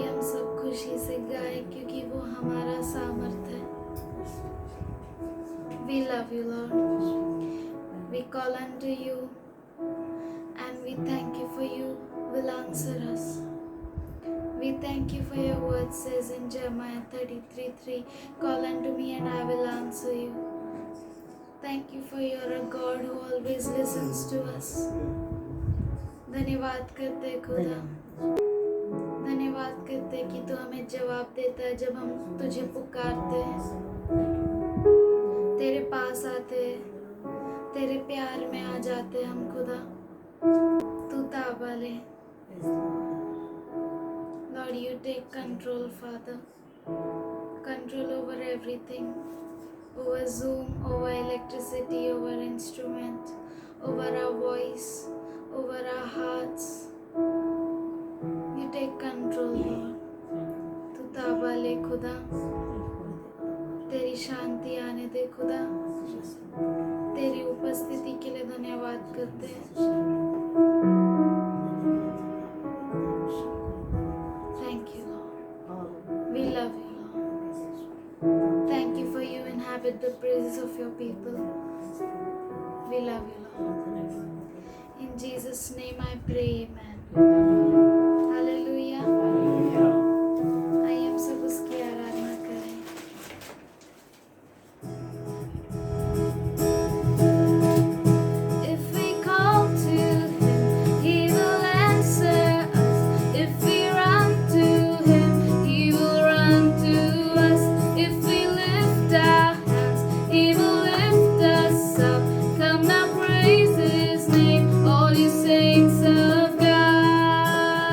हम सब खुशी से गाए क्योंकि वो हमारा सामर्थ है. We love you, Lord. We call unto you and we thank you for you will answer us. We thank you for your word says in Jeremiah 33:3, call unto me and I will answer you. Thank you for you're a God who always listens to us. धन्यवाद करते खुदा, धन्यवाद करते कि तू हमें जवाब देता है जब हम तुझे पुकारते हैं, तेरे पास आते हैं, तेरे प्यार में आ जाते हम खुदा. तू ताबा ले. Lord, you take control, Father. Control over everything. Over Zoom, over electricity, over instrument, over our voice, over our hearts. You take control, Lord. तू ताबा ले खुदा. तेरी शांति आने दे खुदा. तेरी उपस्थिति के लिए धन्यवाद करते हैं. Thank you, Lord. We love you, Lord. Thank you for you inhabit the praises of your people. We love you, Lord. In Jesus' name I pray, amen. Hallelujah. आइए हम सब उसकी आराधना करें. If we call to him, he will answer us. If we run to him, he will run to us. If we lift our hands, he will lift us up. Come now, praise his name, all you saints of God.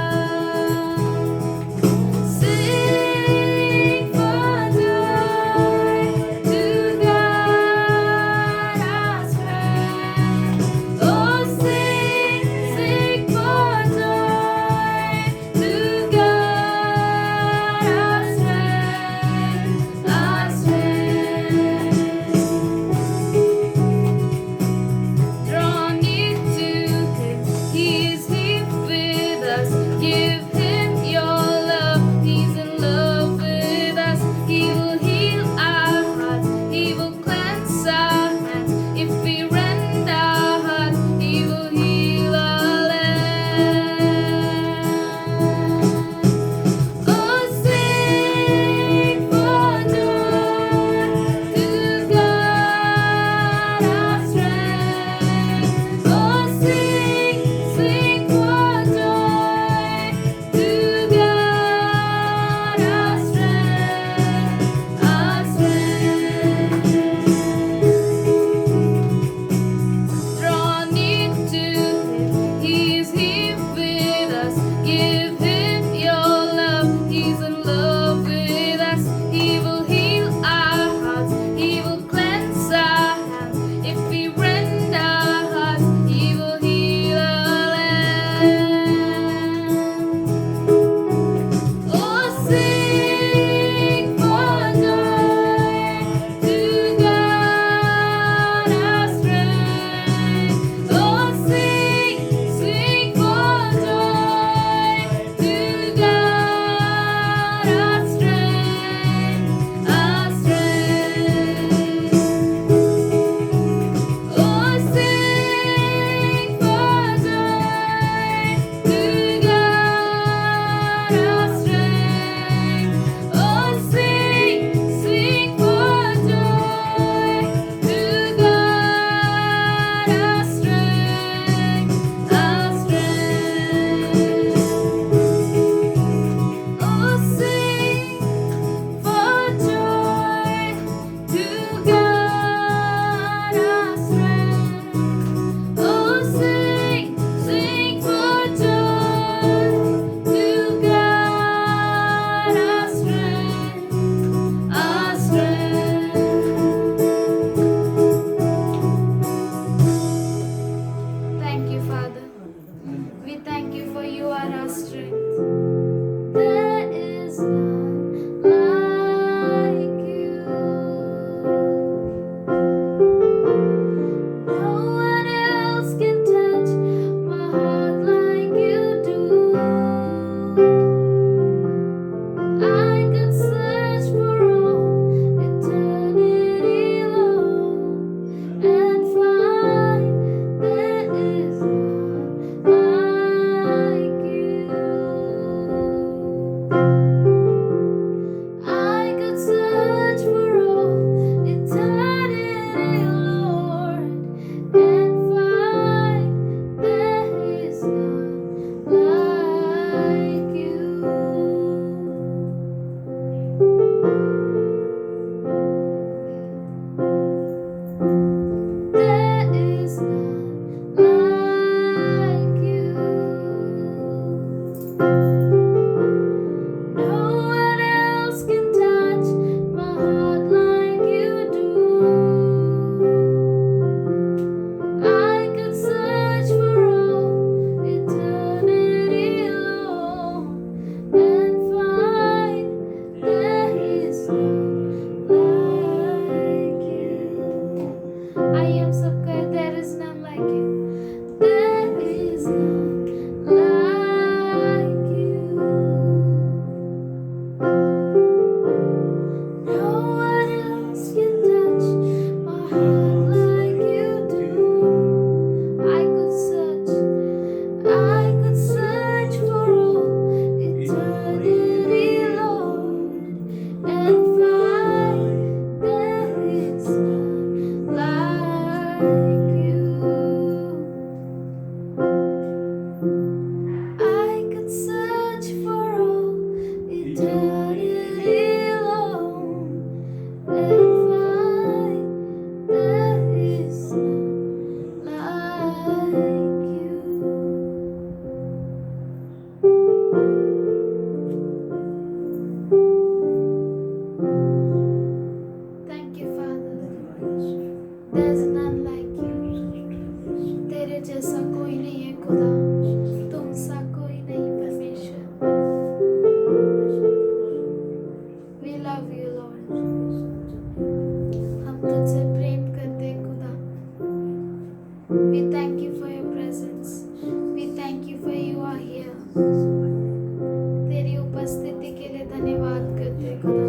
उपस्थिति के लिए धन्यवाद करते हैं खुदा।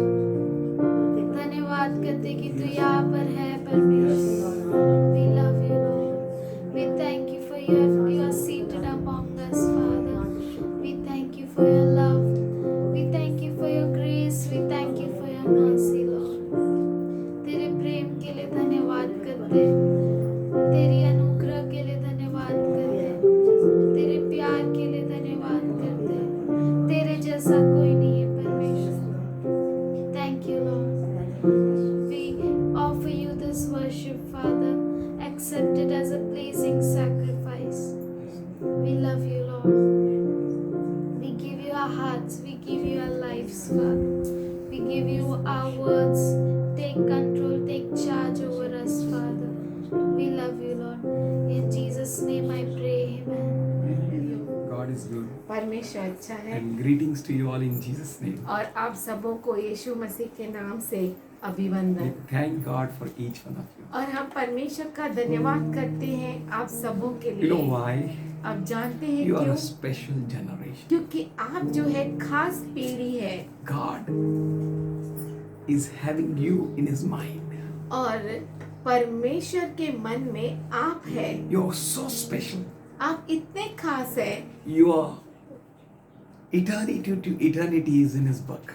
धन्यवाद करते कि तू यहाँ पर है परमेश्वर। We love you Lord. We thank you for you are seated among us Father. We thank you for your love. We thank you for your grace. We thank you for your mercy Lord. तेरे प्रेम के लिए धन्यवाद करते, तेरी अनुग्रह के लिए धन्यवाद करते, तेरे प्यार के लिए धन्यवाद करते। तेरे जैसा कोई नहीं है परमेश्वर। Thank you Lord. We offer you this worship Father. Accept it as a pleasing sacrifice. We love you Lord. We give you our hearts. We give you our lives Father. We give you our words. Take control, take charge over us, Father. We love you, Lord. In Jesus' name I pray, Amen. God is good. परमेश्वर अच्छा है And greetings to you all in Jesus' name. और आप सबों को यीशु मसीह के नाम से अभिवंदन। We thank God for each one of you. और हम परमेश्वर का धन्यवाद करते हैं आप सबों के You know लिए। why? आप जानते हैं You are क्यों? a special generation. क्योंकि आप जो है खास पीढ़ी है God is having you in His mind. और परमेश्वर के मन में आप है। You are so special. आप इतने खास है। Your eternity to eternity is in His book.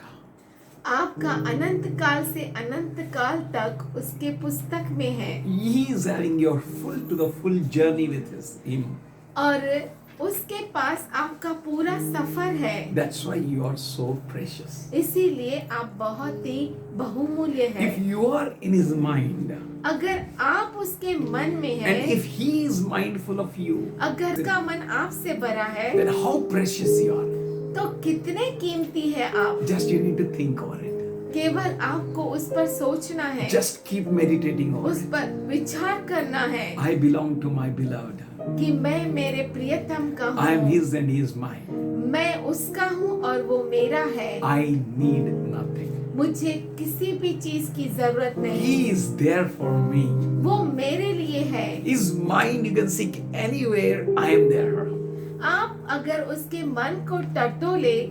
आपका अनंत काल से अनंत काल तक उसके पुस्तक में है। He is having your full journey with Him. और उसके पास आपका पूरा सफर है। That's why you are so precious. इसीलिए आप बहुत ही बहुमूल्य If हैं। you are in His mind, अगर आप उसके मन में and हैं, if He is mindful of you, अगर उसका मन आपसे भरा है, then how precious you are. तो कितने कीमती है आप। Just you need to think over it. केवल आपको उस पर सोचना है, Just keep meditating over उस it. पर विचार करना है I belong to my beloved. कि मैं मेरे प्रियतम का I am हूँ, His and He is mine. मैं उसका हूँ और वो मेरा है। I need nothing. मुझे किसी भी चीज की जरूरत नहीं। He is there for me. वो मेरे लिए है। His mind you can seek anywhere. I am there. आप अगर उसके मन को टटोले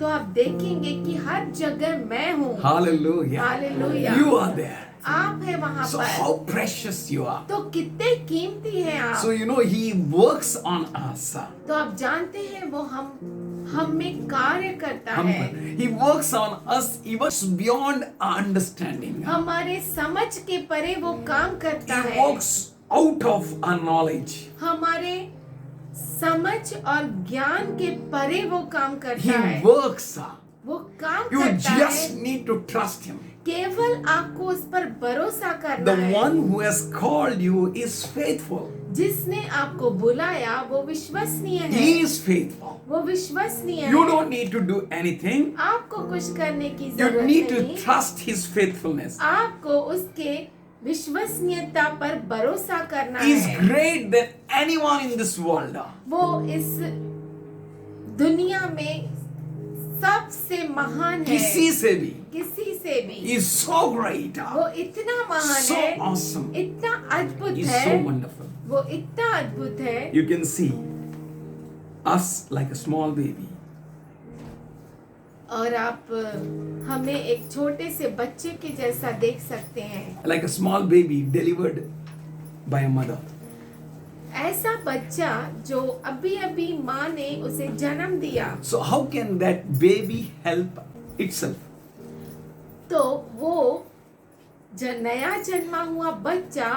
तो आप देखेंगे कि हर जगह मैं हूँ। Hallelujah. Hallelujah. You are there. आप है वहाँ So पर। how precious you are. तो कितने कीमती हैं आप। So you know He works on us. तो आप जानते हैं वो हम में कार्य करता है। He works on us even beyond our understanding. हमारे समझ के परे वो काम करता He है। works out of our knowledge. हमारे समझ और ज्ञान के परे वो काम He करता है। works. वो काम You करता just है। need to trust Him. केवल आपको उस पर भरोसा करना The है। one who has called you is faithful. जिसने आपको बुलाया वो विश्वसनीय है। He is faithful. वो विश्वसनीय You है। don't need to do anything. आपको कुछ करने की You जरूरत need to नहीं। trust His faithfulness. आपको उसके विश्वसनीयता पर भरोसा करना He is है। great than anyone in this world. वो इस दुनिया में सबसे महान है। किसी से भी. किसी से भी He is so great. वो इतना महान So है, awesome. इतना अद्भुत He is है, so wonderful. वो इतना अद्भुत है। You can see us like a small baby. और आप हमें एक छोटे से बच्चे के जैसा देख सकते हैं। Like a small baby delivered by a mother. ऐसा बच्चा जो अभी अभी माँ ने उसे जन्म दिया, So how can that baby help itself? तो वो नया जन्मा हुआ बच्चा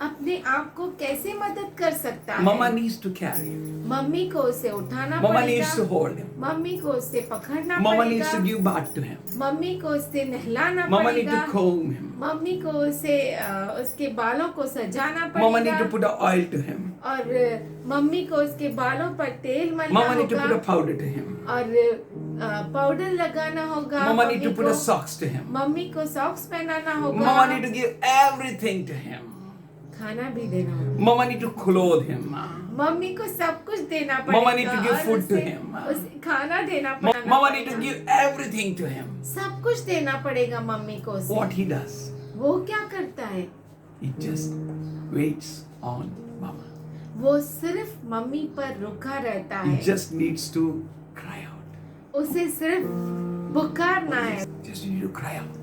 अपने आप को कैसे मदद कर सकता है? Mama needs to carry him. Mummy को उसे उठाना Mama पड़ेगा, needs to hold him. Mummy को उसे पकड़ना Mama needs पड़ेगा, to give bath to him. Mummy को उसे नहलाना Mama needs पड़ेगा, to comb him. मम्मी को उसे उसके बालों को सजाना Mama needs पड़ेगा, to put a oil to him. और मम्मी को उसके बालों पर तेल मलना Mama needs to put a होगा, powder to him. और पाउडर लगाना होगा। Mama needs to mummy put a को socks to him. मम्मी को सॉक्स पहनाना होगा, Mama needs to give everything to him. खाना भी देना होगा, Mama needs to clothe him. Mummy को सब कुछ देना Mama पड़ेगा, need to give और food to उसे- him. उसे खाना देना Mama पड़ेगा, needs to give everything to him. सब कुछ देना पड़ेगा मम्मी को उसे। What he does, वो क्या करता है? he just waits on Mama. वो सिर्फ मम्मी पर रुका रहता He है, just needs to cry out. उसे सिर्फ पुकारना है, Just you need to cry out.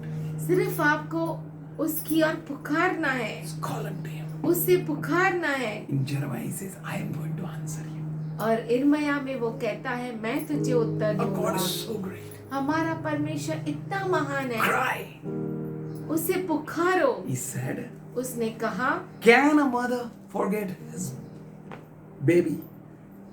सिर्फ आपको उसकी ओर पुकारना है, Just call unto him. उससे पुकारना है। In Jeremiah he says, I am going to answer you. और इर्मया में वो कहता है मैं तुझे उत्तर Our God दूंगा। is so great. हमारा परमेश्वर इतना महान है, Cry. उसे पुकारो। He said, उसने कहा, can a mother forget his baby?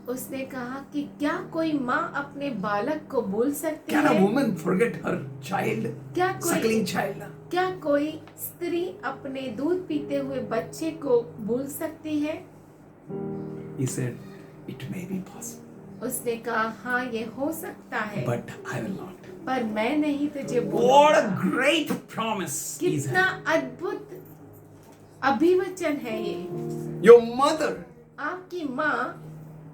उसने कहा कि क्या कोई माँ अपने बालक को भूल सकती Can a है? woman forget her child, क्या कोई suckling child? क्या कोई स्त्री अपने दूध पीते हुए बच्चे को भूल सकती है? He said, it may be possible, उसने कहा हाँ ये हो सकता है, but I will not. पर मैं नहीं तुझे What बोलूंगा। a great promise is कितना that. अद्भुत अभिवचन है ये। Your mother आपकी माँ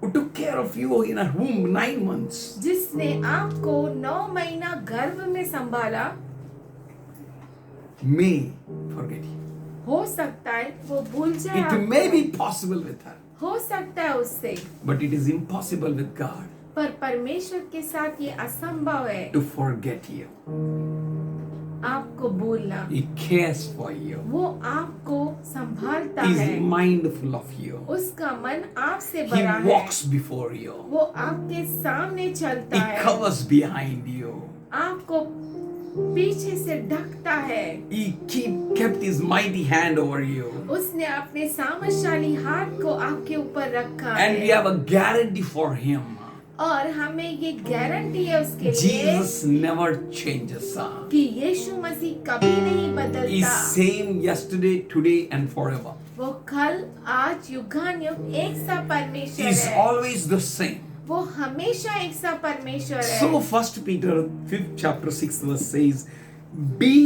who took care of you in her womb 9 months जिसने आपको 9 महीना गर्भ में संभाला, may forget you. हो सकता है वो भूल जाए It आपको। may be possible with her, हो सकता है उससे, but it is impossible with God पर परमेश्वर के साथ ये असंभव है to forget you. आपको भूलना। He cares for you. वो आपको संभालता He है, is mindful of you. उसका मन आपसे He बड़ा है, walks before you. वो आपके सामने चलता He है, covers behind you. आपको पीछे से ढकता है। He kept his mighty hand over you. उसने अपने सामर्थशाली हाथ को आपके ऊपर रखा And we है, have a guarantee for him. और हमें ये गारंटी है उसके लिए Jesus never changes. कि यीशु मसीह कभी नहीं He's बदलता। same yesterday, today and forever. वो कल आज युगानुयुग एक सा परमेश्वर He's है, always the same. वो हमेशा एक सा परमेश्वर है। So 1 Peter 5th chapter 6th verse says, be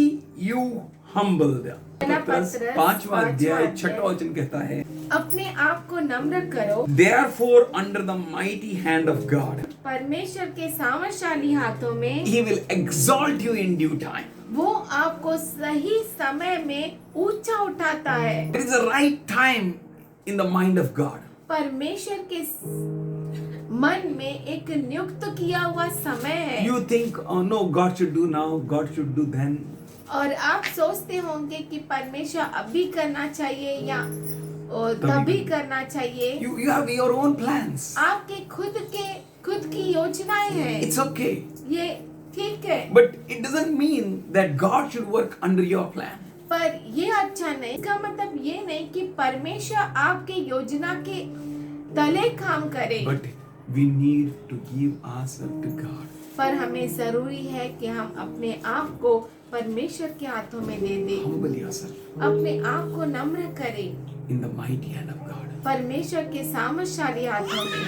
you humbled. पत्रस, 5वां अध्याय पांचवां 6वां वचन कहता है, अपने आप को नम्र करो, therefore under the mighty hand of God परमेश्वर के सामर्थशाली हाथों में he will exalt you in due time. वो आपको सही समय में ऊंचा उठाता है। There is a right time in the mind of God. परमेश्वर के मन में एक नियुक्त किया हुआ समय है, You think, oh no, God should do now, God should do then. और आप सोचते होंगे कि परमेश्वर अभी करना चाहिए या तभी करना चाहिए। You have your own plans. आपके खुद की योजनाएं हैं, It's okay. ये ठीक है, But it doesn't mean that God should work under your plan. पर ये अच्छा नहीं। इसका मतलब ये नहीं कि परमेश्वर आपके योजना के तले काम करे, But we need to give ourselves to God. पर हमें जरूरी है कि हम अपने आप को परमेश्वर के हाथों में दे दें, Humble yourself अपने आप को नम्र करें in the mighty hand of God. परमेश्वर के सामर्थशाली हाथों में,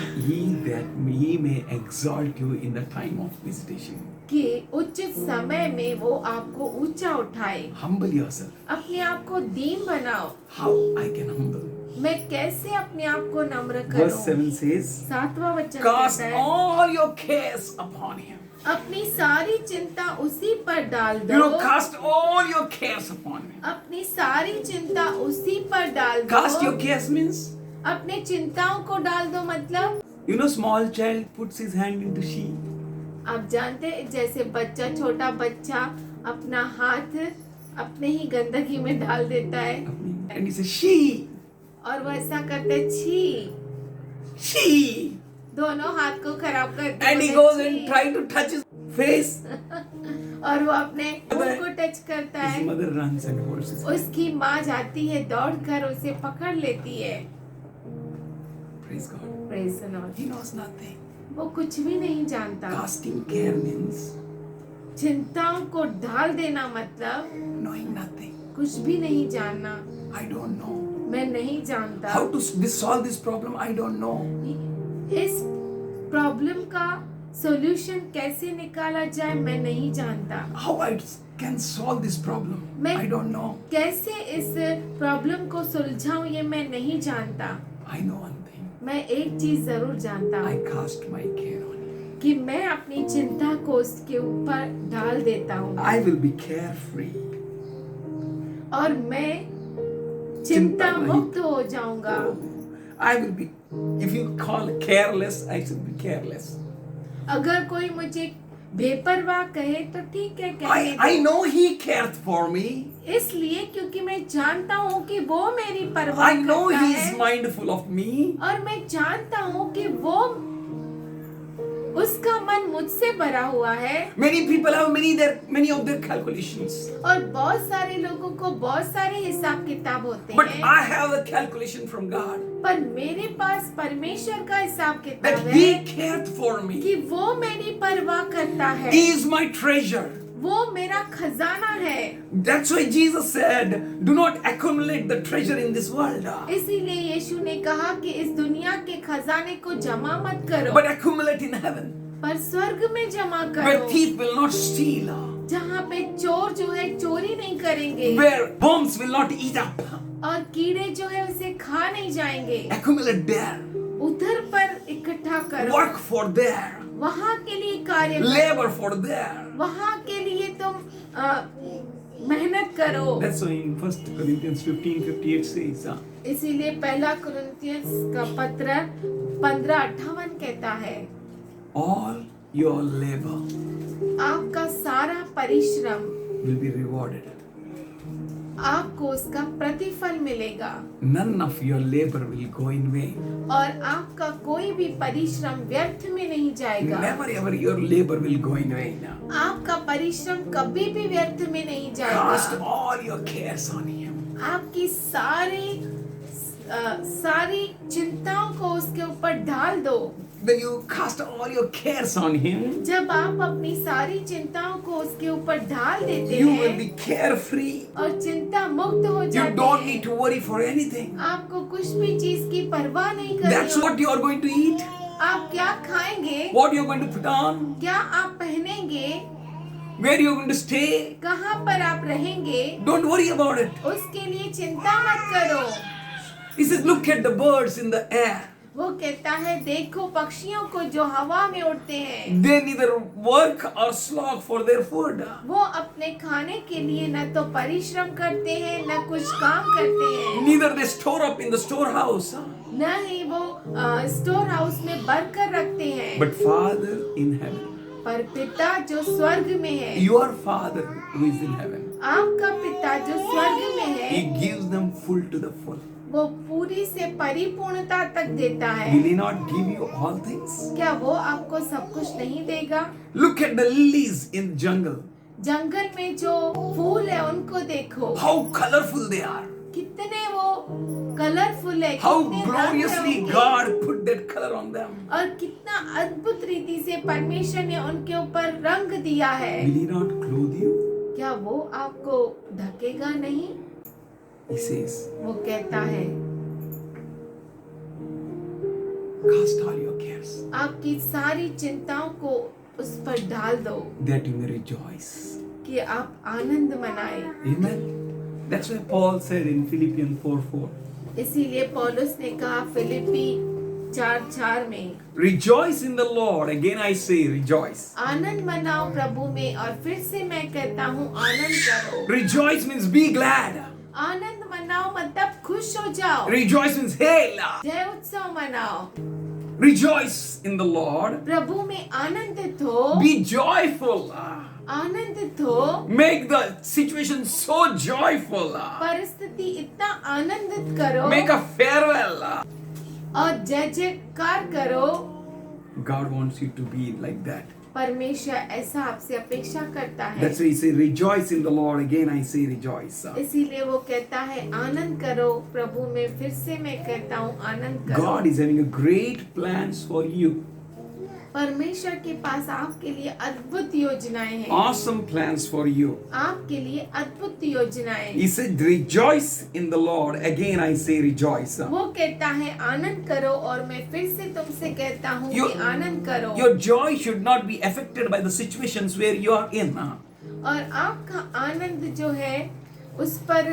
He may exalt you in the time of visitation. कि उचित समय में वो आपको ऊंचा उठाए। Humble yourself. अपने आप को दीन बनाओ। How I can humble? मैं कैसे अपने आप को नम्र Verse करूं? 7 says, 7वां वचन cast कहता है, all your cares upon him. अपनी सारी चिंता उसी पर डाल You दो। know, cast all your cares upon him. अपनी सारी चिंता उसी पर डाल Cast your दो। cares means, अपने चिंताओं को डाल दो मतलब, you know, small child puts his hand into she. आप जानते हैं जैसे बच्चा, छोटा बच्चा अपना हाथ अपने ही गंदगी में डाल देता है, And he says, she, और वो ऐसा करते छी, she. दोनों हाथ को खराब करते And he बोले, goes "छी।" and try to touch his face. और वो अपने मुंह को टच करता His है। mother runs and holds his hand. उसकी माँ जाती है दौड़कर उसे पकड़ लेती है। Praise God. Praise the Lord। He knows nothing. वो कुछ भी नहीं जानता। Casting care means चिंताओं को डाल देना मतलब knowing nothing. कुछ भी नहीं जानना। I don't know. मैं नहीं जानता। How to solve this problem? I don't know. इस प्रॉब्लम का सॉल्यूशन कैसे निकाला जाए मैं नहीं जानता। How I can solve this problem? मैं- I don't know. कैसे इस प्रॉब्लम को सुलझाऊं ये मैं नहीं जानता। I know one thing. मैं एक चीज जरूर जानता I हूँ cast my care on him. कि मैं अपनी चिंता को उसके ऊपर डाल देता हूँ, I will be carefree. और मैं चिंता चिंता नहीं। मुक्त हो जाऊंगा। I will be. If you call careless, I should be careless. अगर कोई मुझे बेपरवाह कहे तो ठीक है, कहने I दो। know He cares for me. इसलिए क्योंकि मैं जानता हूँ कि वो मेरी परवाह I know करता He is है, mindful of me. और मैं जानता हूँ कि वो उसका मन मुझसे भरा हुआ है। Many people have many of their calculations. और बहुत सारे लोगों को बहुत सारे हिसाब किताब होते But हैं, I have a calculation from God पर मेरे पास परमेश्वर का हिसाब किताब that है He cared for me. कि वो मेरी परवाह करता है, He is my treasure. वो मेरा खजाना है। That's why Jesus said, do not accumulate the treasure in this world, इसीलिए यीशु ने कहा कि इस दुनिया के खजाने को जमा मत करो, but accumulate in heaven, पर स्वर्ग में जमा where करो, thief will not steal, जहाँ पे चोर जो है चोरी नहीं करेंगे, where worms will not eat up. और कीड़े जो है उसे खा नहीं जाएंगे। Accumulate there. उधर पर इकट्ठा करो, Work for there. वहाँ के लिए कार्य करो, Labor for there. वहाँ के लिए तुम मेहनत करो। That's why in 1 Corinthians 15:58 says, इसीलिए पहला कुरिन्थियंस का पत्र 15:58 कहता है, all your labor आपका सारा परिश्रम will be rewarded. आपको उसका प्रतिफल मिलेगा, None of your labor will go in vain. और आपका कोई भी परिश्रम व्यर्थ में नहीं जाएगा। Never ever your labor will go in vain. आपका परिश्रम कभी भी व्यर्थ में नहीं Cast जाएगा। all your cares on Him. आपकी सारी चिंताओं को उसके ऊपर डाल दो। When you cast all your cares on Him, जब आप अपनी सारी चिंताओं को उसके ऊपर डाल देते you will be हैं carefree. और चिंता मुक्त हो You जाते don't need हैं, to worry for anything. आपको कुछ भी चीज की परवाह नहीं That's करनी। what you are going to eat. आप क्या खाएंगे, What you are going to put on. क्या आप पहनेंगे, Where you are going to stay. कहाँ पर आप रहेंगे, Don't worry about it. उसके लिए चिंता मत करो। He says, look at the birds in the air. वो कहता है देखो पक्षियों को जो हवा में उड़ते हैं, They neither work or slog for their food. वो अपने खाने के लिए न तो परिश्रम करते हैं न कुछ काम करते हैं, Neither they store up in the storehouse. न ही वो स्टोर हाउस में भर कर रखते हैं। But Father in heaven, पर पिता जो स्वर्ग में है, your Father who is in heaven, आपका पिता जो स्वर्ग में है, He gives them full to the full. वो पूरी से परिपूर्णता तक देता है। Will He not give you all things? क्या वो आपको सब कुछ नहीं देगा? Look at the lilies in jungle. जंगल में जो फूल है उनको देखो, How colorful they are. कितने वो कलरफुल है, How कितने रंग gloriously बिरंगे, God put that color on them. और कितना अद्भुत रीति से परमेश्वर ने उनके ऊपर रंग दिया है। Will He not clothe you? क्या वो आपको ढकेगा नहीं? He says, वो कहता है cast all your cares, आपकी सारी चिंताओं को उस पर डाल दो that you may rejoice. कि आप आनंद मनाए। Amen. That's why Paul said in Philippians 4:4, इसीलिए पौलुस ने कहा फिलिप्पी 4:4 में, rejoice in the Lord. Again I say, rejoice. आनंद मनाओ प्रभु में, और फिर से मैं कहता हूँ आनंद करो। Rejoice means be glad. आनंद मनाओ मतलब खुश हो जाओ, Rejoice means hail. जय उत्सव मनाओ। Rejoice in the Lord. प्रभु में आनंदित हो, Be joyful. आनंदित हो। Make the situation so joyful. परिस्थिति इतना आनंदित करो Make a farewell. और जय जयकार करो। God wants you to be like that. परमेश्वर ऐसा आपसे अपेक्षा करता है। That's why he says, rejoice in the Lord. Again I say, rejoice. इसीलिए वो कहता है आनंद करो प्रभु में, फिर से मैं कहता हूँ आनंद करो। God is having a great plans for you. परमेश्वर के पास आपके लिए अद्भुत योजनाएं हैं, Awesome plans for you. आपके लिए अद्भुत योजनाएं। He said, rejoice in the Lord. Again I say, rejoice. वो कहता है आनंद करो, और मैं फिर से तुमसे कहता हूँ You- कि आनंद करो। Your joy should not be affected by the situations where you are in. और आपका आनंद जो है उस पर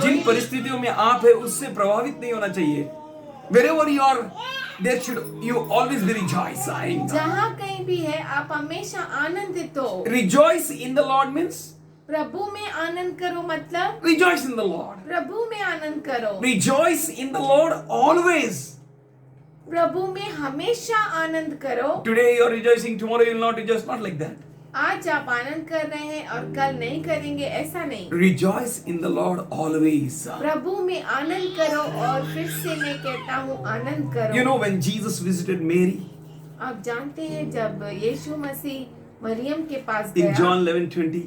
जिन परिस्थितियों में आप है उससे प्रभावित नहीं होना चाहिए. Wherever you are, there should you always be rejoicing. जहाँ कहीं भी है आप हमेशा आनंदित हो। Rejoice in the Lord means प्रभु में आनंद करो मतलब rejoice in the Lord. प्रभु में आनंद करो। Rejoice in the Lord always. प्रभु में हमेशा आनंद करो। Today you are rejoicing, tomorrow you will not rejoice. Not like that. आज आप आनंद कर रहे हैं और कल नहीं करेंगे, ऐसा नहीं। Rejoice in the Lord always. प्रभु में आनंद करो, और फिर से मैं कहता हूँ आनंद करो। You know, when Jesus visited Mary आप जानते हैं जब यीशु मसीह मरियम के पास in गया, John 11:20,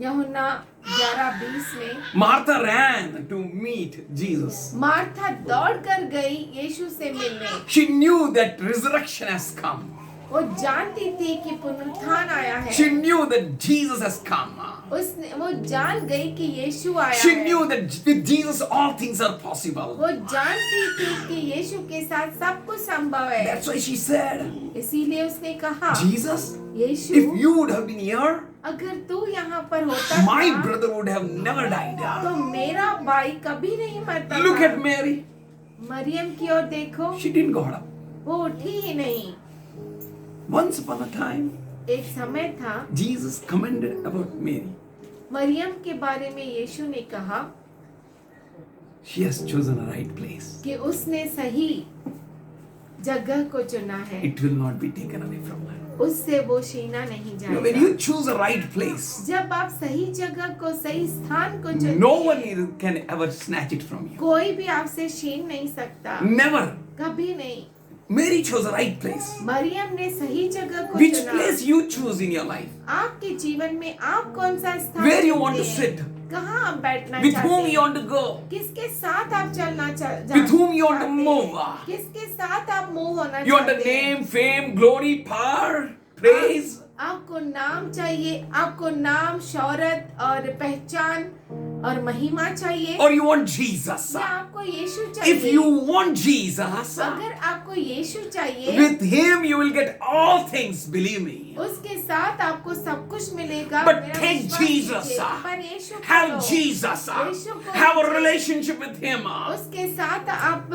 यूहन्ना 11:20 में, Martha ran to meet Jesus. Martha दौड़ कर गई यीशु से मिलने। She knew that resurrection has come. वो जानती थी कि पुनरुत्थान आया है। She knew that Jesus has come. वो जान गई कि यीशु आया She है। knew that with Jesus all things are possible. वो जानती थी कि यीशु के साथ सब कुछ संभव है। That's why she said, इसीलिए उसने कहा, Jesus, Yeshu, if you would have been here, अगर तू यहाँ पर होता my था, brother would have never died. तो मेरा भाई कभी नहीं मरता Look था। at Mary. मरियम की ओर देखो, She didn't got up. वो उठी ही नहीं। Once upon a time, एक समय था, Jesus commented about Mary. Maryam के बारे में यीशु ने कहा She has chosen a right place. कि उसने सही जगह को चुना है, It will not be taken away from her. उससे वो छीना नहीं You know, when जाएगा। you choose a right place, जब आप सही जगह को, सही स्थान को चुनते no one हैं, can ever snatch it from you. कोई भी आपसे छीन नहीं सकता, Never. कभी नहीं। Mary chose a right place. Maryam ने सही जगह को Which चुना। place you choose in your life? आपके जीवन में आप कौन सा स्थान Where you चुनते want to हैं? sit? कहाँ आप बैठना With चाहते whom हैं? you want to go? किसके साथ आप चलना With whom you want to चाहते हैं? move? किसके साथ आप मूव होना You want the चाहते हैं? name, fame, glory, power, praise? आपको नाम चाहिए, आपको नाम, शौहरत और पहचान और महिमा चाहिए, Or you want Jesus? या आपको यीशु If चाहिए? you want Jesus, अगर आपको यीशु चाहिए, with Him you will get all things, believe me. उसके साथ आपको सब कुछ मिलेगा। But मेरा take विश्वास Jesus. कीजिए, पर यीशु को Have लो। Jesus. यीशु को Have a लीजिए। relationship with Him. उसके साथ आप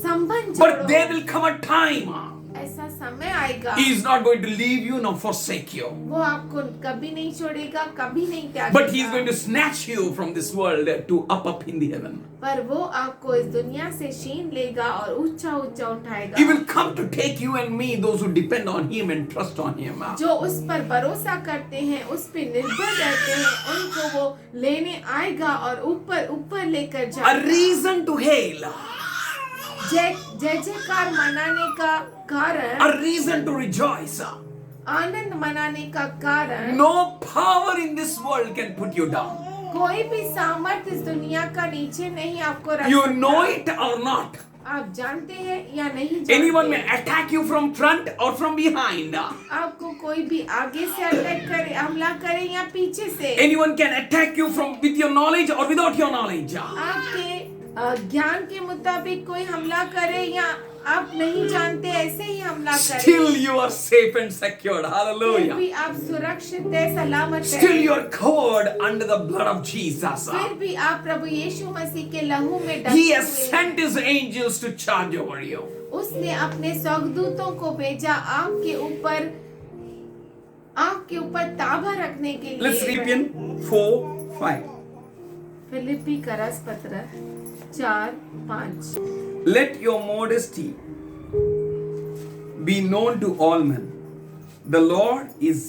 संबंध But जोड़ो। there will come a time. ऐसा समय आएगा, He is not going to leave you nor forsake you. वो आपको कभी नहीं छोड़ेगा, कभी नहीं त्यागेगा। But He is going to snatch you from this world to up in the heaven. पर वो आपको इस दुनिया से छीन लेगा और ऊंचा ऊंचा उठाएगा। He will come to take you and me, those who depend on Him and trust on Him. जो उस पर भरोसा करते हैं, उस पर निर्भर रहते हैं, उनको वो लेने आएगा और ऊपर ऊपर लेकर A जाएगा। reason to hail. जय जयकार मनाने का कारण, A reason to rejoice. आनंद मनाने का कारण, No power in this world can put you down. कोई भी सामर्थ्य इस दुनिया का नीचे नहीं आपको रख You सकता। know it or not. आप जानते हैं या नहीं जानते? Anyone may attack you from front or from behind. आपको कोई भी आगे से अटैक करे, हमला करे या पीछे से, Anyone can attack you from with your knowledge or without your knowledge. आपके ज्ञान के मुताबिक कोई हमला करे या आप नहीं जानते ऐसे ही हमला करे, Still you are safe and secured. फिर Hallelujah. भी आप सुरक्षित है, सलामत Still है। you are covered under the blood of Jesus. फिर भी आप प्रभु यीशु मसीह के लहू में He ढके has हुए हैं। sent His angels to charge over you. उसने अपने स्वर्गदूतों को भेजा आपके ऊपर ताबा रखने के Let's read लिए। Philippians 4:5. फिलिप्पी का रस पत्र 4:5। Let your modesty be known to all men. The Lord is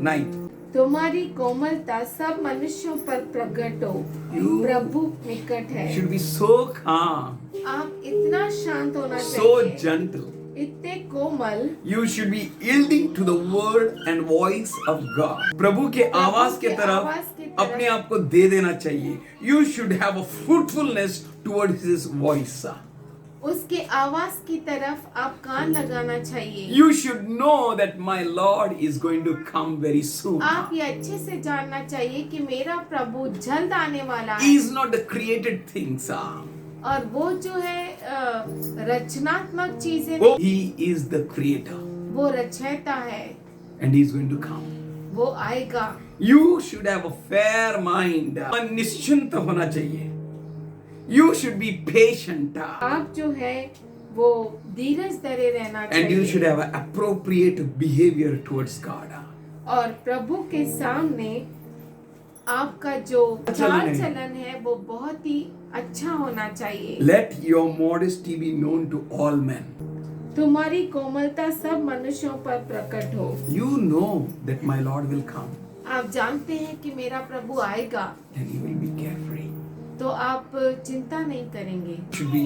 nigh. तुम्हारी कोमलता सब मनुष्यों पर प्रकट हो, You प्रभु निकट है। should be so calm, आप इतना शांत होना so चाहिए, gentle. इतने कोमल। You should be yielding to the word and voice of God. प्रभु के आवाज के तरफ अपने आप को दे देना चाहिए. You should have a fruitfulness towards His voice. उसके आवाज की तरफ आप कान लगाना चाहिए। You should know that my Lord is going to come very soon. आप ये अच्छे से जानना चाहिए कि मेरा प्रभु जल्द आने वाला He है, is not the created things. और वो जो है रचनात्मक चीजें, Oh, He is the creator वो रचयिता है, and He is going to come. वो आएगा। You should have a fair mind. निश्चिंत होना चाहिए. You should be patient. आप जो है वो धीरज धरे रहना And you should चाहिए, have an appropriate behavior towards God. और प्रभु के सामने आपका जो चाल चलन है वो बहुत ही अच्छा होना चाहिए। Let your modesty be known to all men. तुम्हारी कोमलता सब मनुष्यों पर प्रकट हो। You know that my Lord will come आप जानते हैं कि मेरा प्रभु आएगा, and He will be carefree. तो आप चिंता नहीं करेंगे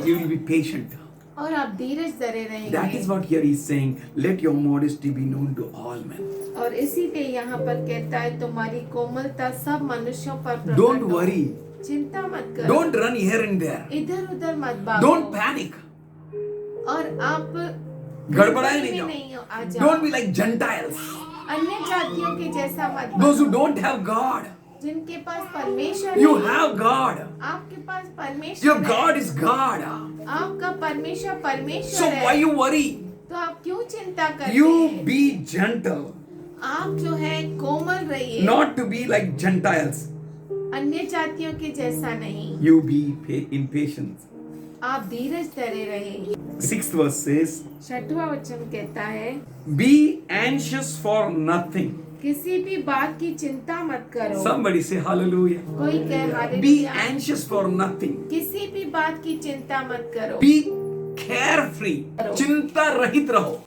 You will be patient. और आप धीरज धरे That रहेंगे। is what here He is saying. Let your modesty be known to all men. और इसीलिए यहाँ पर कहता है तुम्हारी कोमलता सब मनुष्यों पर प्रकट Don't हो। worry. चिंता मत करो, Don't run here and there. इधर उधर मत भागो, Don't panic. और आप गड़बड़ाए में नहीं नहीं जाओ. आ जाओ। Don't be like Gentiles. अन्य जातियों के जैसा मत Those बनो, who don't have God. जिनके पास परमेश्वर You नहीं है। have God. आपके पास परमेश्वर Your है। God is God. आपका परमेश्वर So परमेश्वर why है, you worry? तो आप क्यों चिंता करते You हैं? be gentle. आप जो है कोमल रहिए, Not to be like Gentiles. अन्य जातियों के जैसा नहीं। You be in patience. आप धीरज धरे रहे। 6th verse says, 6वां वचन कहता है be anxious for nothing. किसी भी बात की चिंता मत करो। Somebody say hallelujah. कोई कहे Be hallelujah. anxious for nothing. किसी भी बात की चिंता मत करो। Be carefree. चिंता रहित रहो.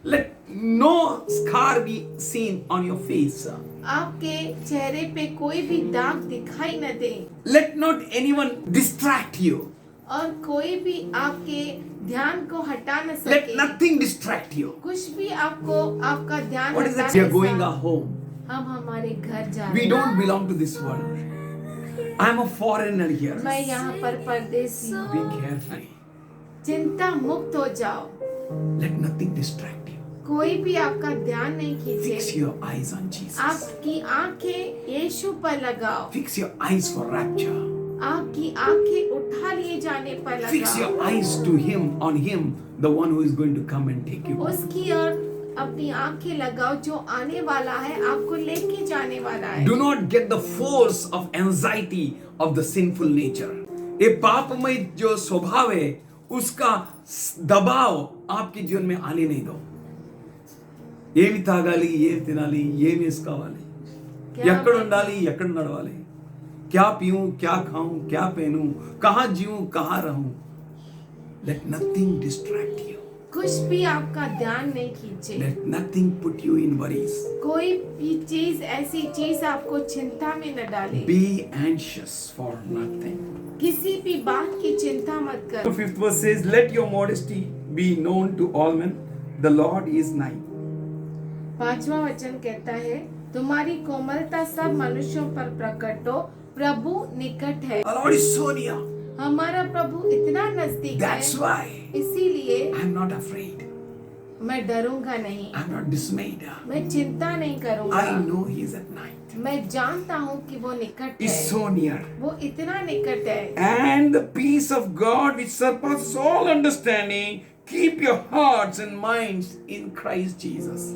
Let no scar be seen on your face. आपके चेहरे पे कोई भी दाग दिखाई न दे, Let not anyone distract you. और कोई भी आपके ध्यान को हटा न Let सके। nothing distract you. कुछ भी आपको आपका ध्यान What is हटा it? We are न going सके। our home. हम हमारे घर जा We रहे don't belong to this world. I am a foreigner here. हैं। मैं यहाँ पर परदेसी हूँ। Be careful. चिंता मुक्त हो जाओ, Let nothing distract you. कोई भी आपका ध्यान नहीं Fix खींचे। your eyes on Jesus. आपकी आंखें यीशु पर लगाओ, Fix your eyes for rapture. आपकी आंखें उठा लिए जाने पर Fix लगाओ, your eyes to Him, on Him, the one who is going to come and take you. उसकी ओर अपनी आंखें लगाओ जो आने वाला है, आपको लेके जाने वाला है। Do not get the force of anxiety of the sinful nature. ये पापमय जो स्वभाव है उसका दबाव आपके जीवन में आने नहीं दो. ఏమి తాగాలి ఏమి తినాలి ఏమి వేసుకోవాలి ఎక్కడ ఉండాలి ఎక్కడ నడవాలి क्या पीऊं क्या खाऊं क्या पहनूं कहां जीऊं कहां रहूं. Let nothing distract you. कुछ भी आपका ध्यान नहीं खींचे, Let nothing put you in worries. कोई भी चीज ऐसी चीज आपको चिंता में न डाले। Be anxious for nothing. किसी भी बात की चिंता मत The करो। 5th verse says, let your modesty be known to all men. The Lord is nigh. 5वां वचन कहता है तुम्हारी कोमलता सब मनुष्यों पर प्रकट हो, प्रभु निकट है। The Lord is so near. हमारा प्रभु इतना नजदीक That's है, why इसीलिए I am not afraid. मैं डरूंगा नहीं, I am not dismayed. मैं चिंता नहीं करूंगा। I know He is at night. मैं जानता हूँ कि वो निकट He is है, so near. वो इतना निकट है। And the peace of God which surpasses all understanding, keep your hearts and minds in Christ Jesus.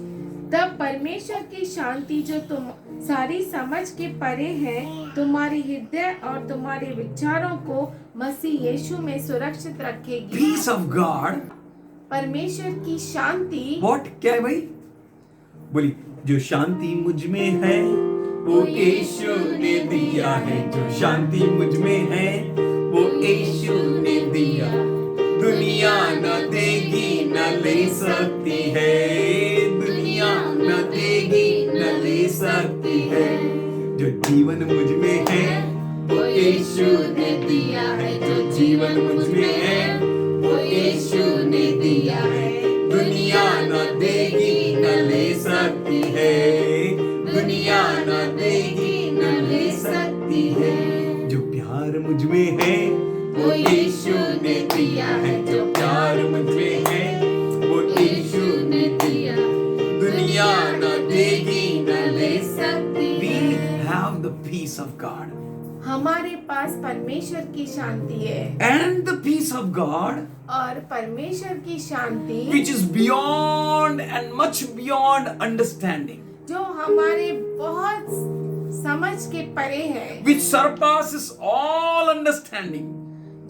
तब परमेश्वर की शांति जो तुम सारी समझ के परे है, तुम्हारी हृदय और तुम्हारे विचारों को मसीह यीशु में सुरक्षित रखेगी। Peace of God. परमेश्वर की शांति What? क्या है भाई? बोली जो शांति मुझ में है वो यीशु ने दिया है. जो शांति मुझ में है वो यीशु ने दिया. दुनिया न देगी न ले सकती है. दुनिया न देगी न ले सकती है. जो जीवन मुझ में है वो यीशु ने दिया है. जो जीवन मुझ में है वो यीशु ने दिया है. दुनिया न देगी न ले सकती है. दुनिया न देगी न ले सकती है. जो प्यार मुझ में है वो यीशु ने दिया है. जो प्यार मुझ में है वो यीशु ने दिया. दुनिया न देगी न ले सकती. We have the peace of God. हमारे पास परमेश्वर की शांति है, And the peace of God और परमेश्वर की शांति which is beyond and much beyond understanding, जो हमारे बहुत समझ के परे है, which surpasses all understanding,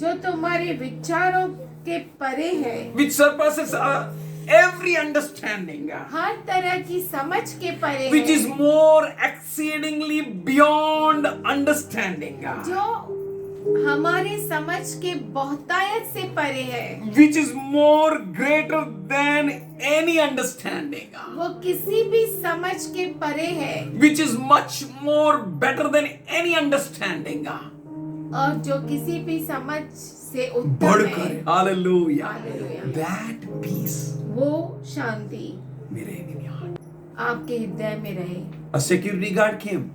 जो तुम्हारे विचारों के परे है, which surpasses every understanding, हर तरह की समझ के परे which है, is more exceedingly beyond understanding. जो हमारे समझ के बहुतायत से परे है, which is more greater than any understanding, वो किसी भी समझ के परे है, which is much more better than any understanding. और जो किसी भी समझ से उत्तम बढ़कर, है। hallelujah. Hallelujah. That peace वो शांति may reign in your heart. आपके हृदय में रहे। A security guard came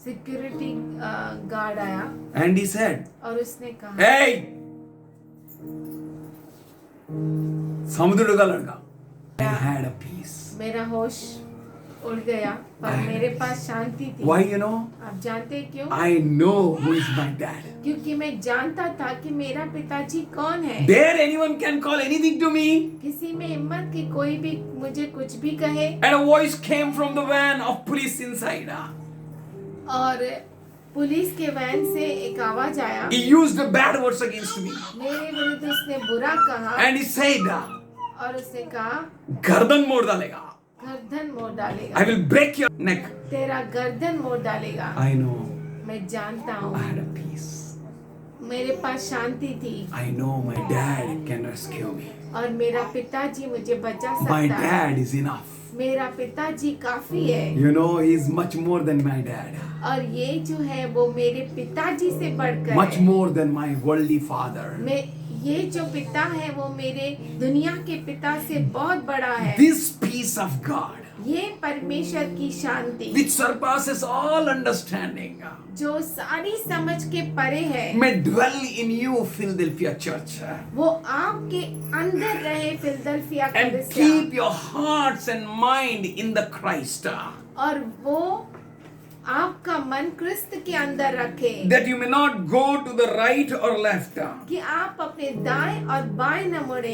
security guard आया and he said, और उसने कहा, hey, समुद्र का लड़का, I had a peace. मेरा होश उड़ गया पर मेरे पास शांति थी। Why, you know? आप जानते हैं क्यों? I know who is my dad. क्योंकि मैं जानता था कि मेरा पिताजी कौन है। There anyone can call anything to me. किसी में हिम्मत कि कोई भी मुझे कुछ भी कहे। And a voice came from the van of police inside. और पुलिस के वैन से एक आवाज आया। He used bad words against me. मेरे विरुद्ध उसने बुरा कहा And he said, और उसने कहा गर्दन मोड़ डालेगा. गर्दन मोड़ डालेगा, I will break your neck. तेरा गर्दन मोड़ डालेगा। I know. मैं जानता हूँ I had a peace. मेरे पास शांति थी I know my dad can rescue me. और मेरा पिताजी मुझे बचा My सकता है। dad is enough. मेरा पिताजी काफी है। You know, he is much more than my dad. और ये जो है वो मेरे पिताजी से बढ़कर Much है। more than my worldly father. मैं ये जो पिता है वो मेरे दुनिया के पिता से बहुत बड़ा है। This peace of God, ये परमेश्वर की शांति which surpasses all understanding, जो सारी समझ के परे है, may dwell in you, Philadelphia church, वो आपके अंदर रहे फिलदेल्फिया and कलीसिया, keep your hearts and mind in the Christ, और वो आपका मन क्रिस्त के अंदर रखे that you may not go to the right or left. कि आप अपने दाएं और बाएं न मुड़े।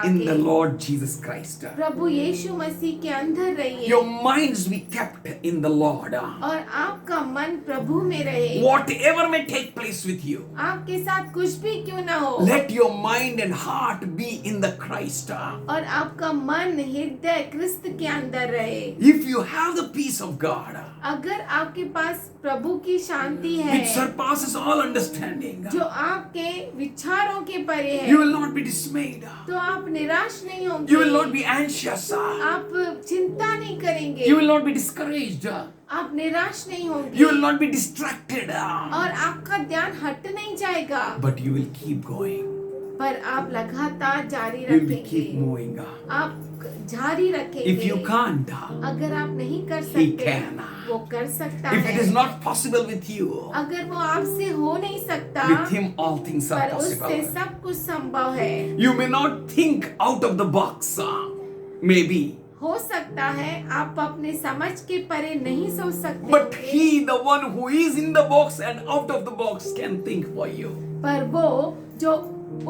In the Lord Jesus Christ, प्रभु यीशु मसीह के अंदर रहिए your minds be kept in the Lord. और आपका मन प्रभु में रहे। Whatever may take place with you, आपके साथ कुछ भी क्यों ना हो, let your mind and heart be in the Christ. और आपका मन हृदय क्रिस्त के अंदर रहे। If you have the peace of God, अगर आपके पास प्रभु की शांति है which surpasses all understanding, जो आपके विचारों के परे है, you will not be dismayed. तो आप निराश नहीं होंगे। You will not be anxious. आप चिंता नहीं करेंगे। You will not be discouraged. आप निराश नहीं होंगे। You will not be distracted. और आपका ध्यान हट नहीं जाएगा, But you will keep going. पर आप लगातार जारी You will be keep रखेंगे। moving. आप जारी रखेंगे। If you can't, अगर आप नहीं कर He सकते, can. वो कर सकता if it है। is not possible with you, अगर वो आपसे हो नहीं सकता, with Him all things are पर उससे possible. सब कुछ संभव है। You may not think out of the box, maybe, हो सकता है आप अपने समझ के परे नहीं सोच सकते but होंगे, He, the one who is in the box and out of the box, can think for you. पर वो जो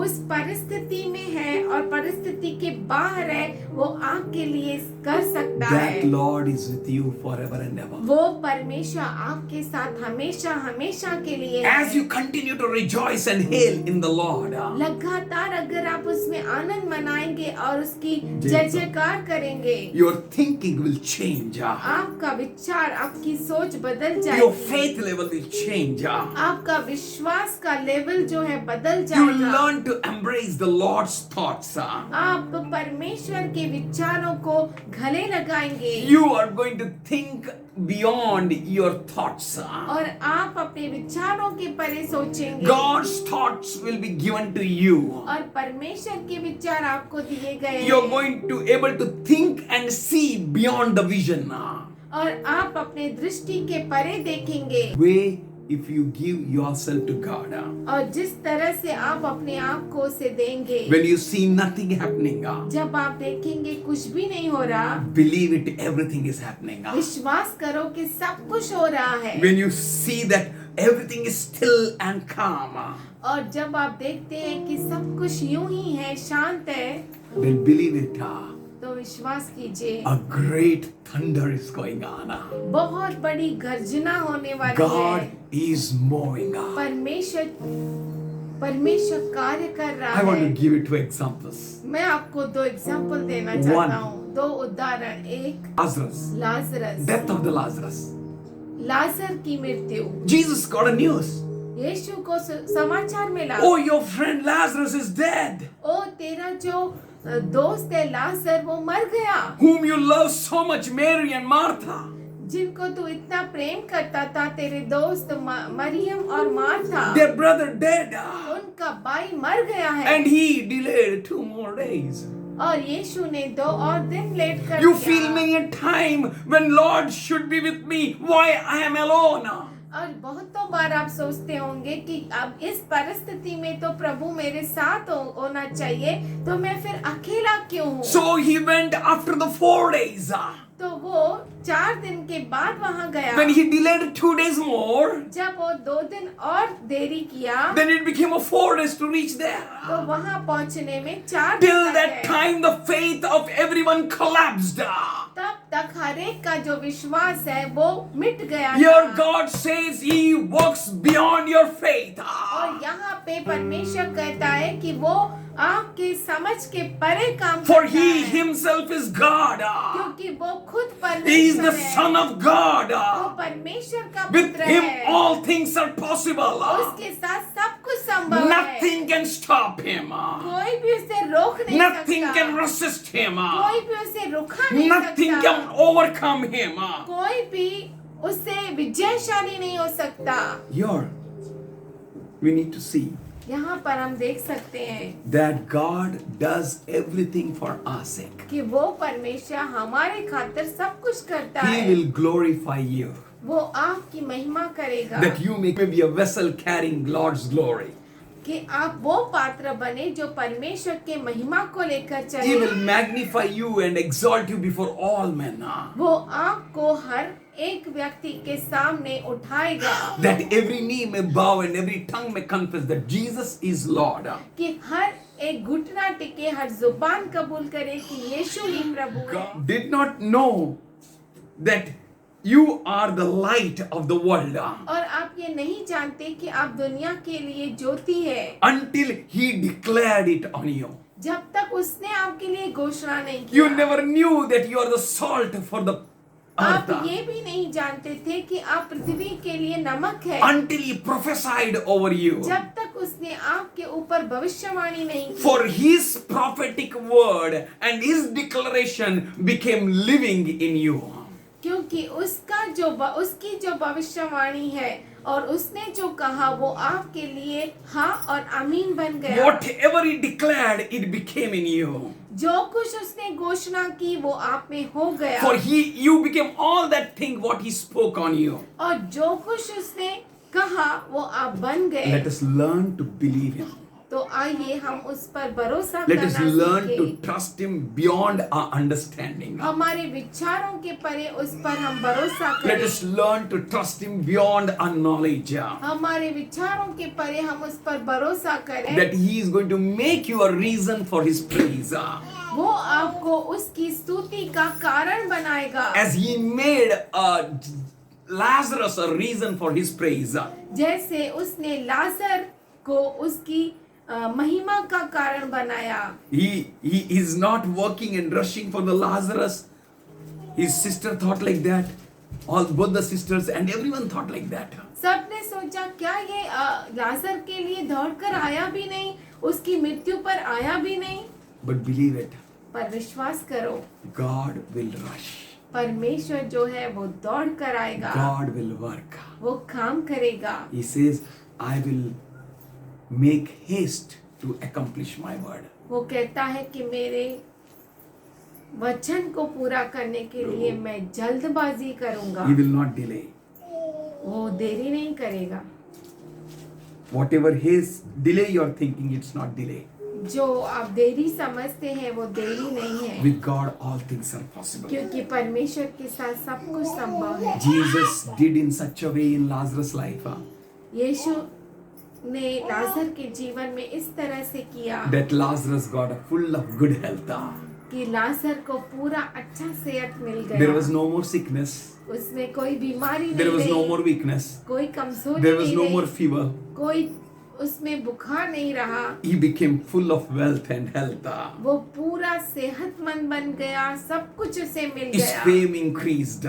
उस परिस्थिति में है और परिस्थिति के बाहर है, वो आपके लिए कर सकता That है। Lord is with you forever and ever. वो परमेश्वर आपके साथ हमेशा हमेशा के लिए As है। you continue to rejoice and hail in the Lord, लगातार अगर आप उसमें आनंद मनाएंगे और उसकी जी। जय जयकार करेंगे, your thinking will change. आपका विचार, आपकी सोच बदल Your जाएगी, faith level will change. आपका विश्वास का लेवल जो है बदल You will जाएगा। learn to embrace the Lord's thoughts. आप परमेश्वर के विचारों को गले लगाएंगे You are going to think beyond your thoughts. और आप अपने विचारों के परे सोचेंगे, God's thoughts will be given to you. और परमेश्वर के विचार आपको दिए गए You're हैं, going to able to think and see beyond the vision. और आप अपने दृष्टि के परे देखेंगे। Way if you give yourself to God. और जिस तरह से आप अपने आप को उसे देंगे, When you see nothing happening, जब आप देखेंगे कुछ भी नहीं हो रहा, believe it, everything is happening. विश्वास करो कि सब कुछ हो रहा है। When you see that everything is still and calm, और जब आप देखते हैं कि सब कुछ यूं ही है, शांत है, then believe it. तो विश्वास कीजिए A great thunder is going on. बहुत बड़ी गर्जना होने वाली God है। is moving. परमेश्वर कार्य कर रहा I want है। to give you 2 examples. मैं आपको 2 एग्जाम्पल देना One. चाहता हूँ, 2 उदाहरण। एक Lazarus, Lazarus, death of the Lazarus. लाजर की मृत्यु। Jesus got a news. यीशु को समाचार मिला, Oh, your friend Lazarus is dead, ओ तेरा जो दोस्त है लाजर वो मर गया, whom you love so much, Mary and Martha. जिनको तू इतना प्रेम करता था, तेरे दोस्त मरियम और मार्था, Their brother dead. उनका भाई मर गया है। And he delayed 2 more days. और यीशु ने 2 और दिन लेट कर You दिया। feel many a time when Lord should be with me, why I am alone? और बहुतों बार आप सोचते होंगे कि अब इस परिस्थिति में तो प्रभु मेरे साथ होना चाहिए, तो मैं फिर अकेला क्यों हूँ? So he went after the 4 days. तो वो 4 दिन के बाद वहाँ गया। When he delayed 2 days more, जब वो 2 दिन और देरी किया, then it became a 4 days to reach there. तो वहाँ पहुँचने में 4 दिन Till लग that गए। time the faith of everyone collapsed. तब तक हर एक का जो विश्वास है वो मिट गया Here था। God says he works beyond your faith. और यहाँ पे परमेश्वर कहता है कि वो आपके समझ के परे काम For करता he है, himself is God. क्योंकि वो खुद He is the परमेश्वर है। Son of God. वो परमेश्वर का With पुत्र him है। all things are possible. उसके साथ सब कुछ संभव है। Nothing can stop him. कोई भी उसे रोक नहीं Nothing सकता। can resist him. कोई भी उसे रुका नहीं Nothing सकता। can overcome him. कोई भी उससे विजयशाली नहीं हो सकता। Here, we need to see यहाँ पर हम देख सकते हैं that God does everything for our sake. कि वो परमेश्वर हमारे खातिर सब कुछ करता He है। will glorify you. वो आपकी महिमा करेगा That you may be a vessel carrying Lord's glory. कि आप वो पात्र बने जो परमेश्वर के महिमा को लेकर He चले। will magnify you and exalt you before all men. वो आपको हर एक व्यक्ति के सामने उठाएगा That every knee may bow and every tongue may confess that Jesus is Lord. कि हर एक घुटना टिके, हर जुबान कबूल करे कि यीशु ही प्रभु है। God did not know that you are the light of the world और आप ये नहीं जानते कि आप दुनिया के लिए ज्योति है, until He declared it on you. जब तक उसने आपके लिए घोषणा नहीं You किया। never knew that you are the salt for the आप earth ये भी नहीं जानते थे कि आप पृथ्वी के लिए नमक है, until He prophesied over you. जब तक उसने आपके ऊपर भविष्यवाणी नहीं की। For His prophetic word and His declaration became living in you. क्योंकि उसकी जो भविष्यवाणी है और उसने जो कहा वो आपके लिए हाँ और आमीन बन गया। Whatever He declared, it became in you. जो कुछ उसने घोषणा की वो आप में हो गया। For you became all that thing what He spoke on you. और जो कुछ उसने कहा वो आप बन गए। Let us learn to believe Him. तो आइए हम उस पर भरोसा Let us करना learn सीखें। to trust Him beyond our understanding. हमारे विचारों के परे उस पर हम भरोसा Let करें। us learn to trust Him beyond our knowledge. हमारे विचारों के परे हम उस पर भरोसा करें। That He is going to make you a reason for His praise. वो आपको उसकी स्तुति का कारण बनाएगा। As He made Lazarus a reason for His praise. जैसे उसने लाजर को उसकी महिमा का कारण बनाया। He is not working and rushing for the Lazarus. His sister thought like that. Both the sisters and everyone thought like that. सबने सोचा क्या ये लाजर के लिए दौड़कर आया भी नहीं, उसकी मृत्यु पर आया भी नहीं। But believe it, पर विश्वास करो, God will rush. परमेश्वर जो है वो दौड़ कर आएगा। God will work. वो काम करेगा। He says, I will make haste to accomplish my word. वो कहता है कि मेरे वचन को पूरा करने के लिए मैं जल्दबाजी करूंगा। He will not delay. वो देरी नहीं करेगा। Whatever his delay you're thinking, it's not delay. जो आप देरी समझते हैं वो देरी नहीं है, With God, all things are possible. क्योंकि परमेश्वर के साथ सब कुछ संभव है। Jesus did in such a way in Lazarus' life यीशु ने लाजर के जीवन में इस तरह से किया that Lazarus got full of good health. कि लाजर को पूरा अच्छा सेहत मिल गया। There was no more sickness. उसमें कोई बीमारी There नहीं was no रही, more weakness. कोई कमजोरी There was नहीं no रही, more fever. कोई उसमें बुखार नहीं रहा, He became full of wealth and health. वो पूरा सेहतमंद बन गया, सब कुछ उसे मिल His गया, fame increased.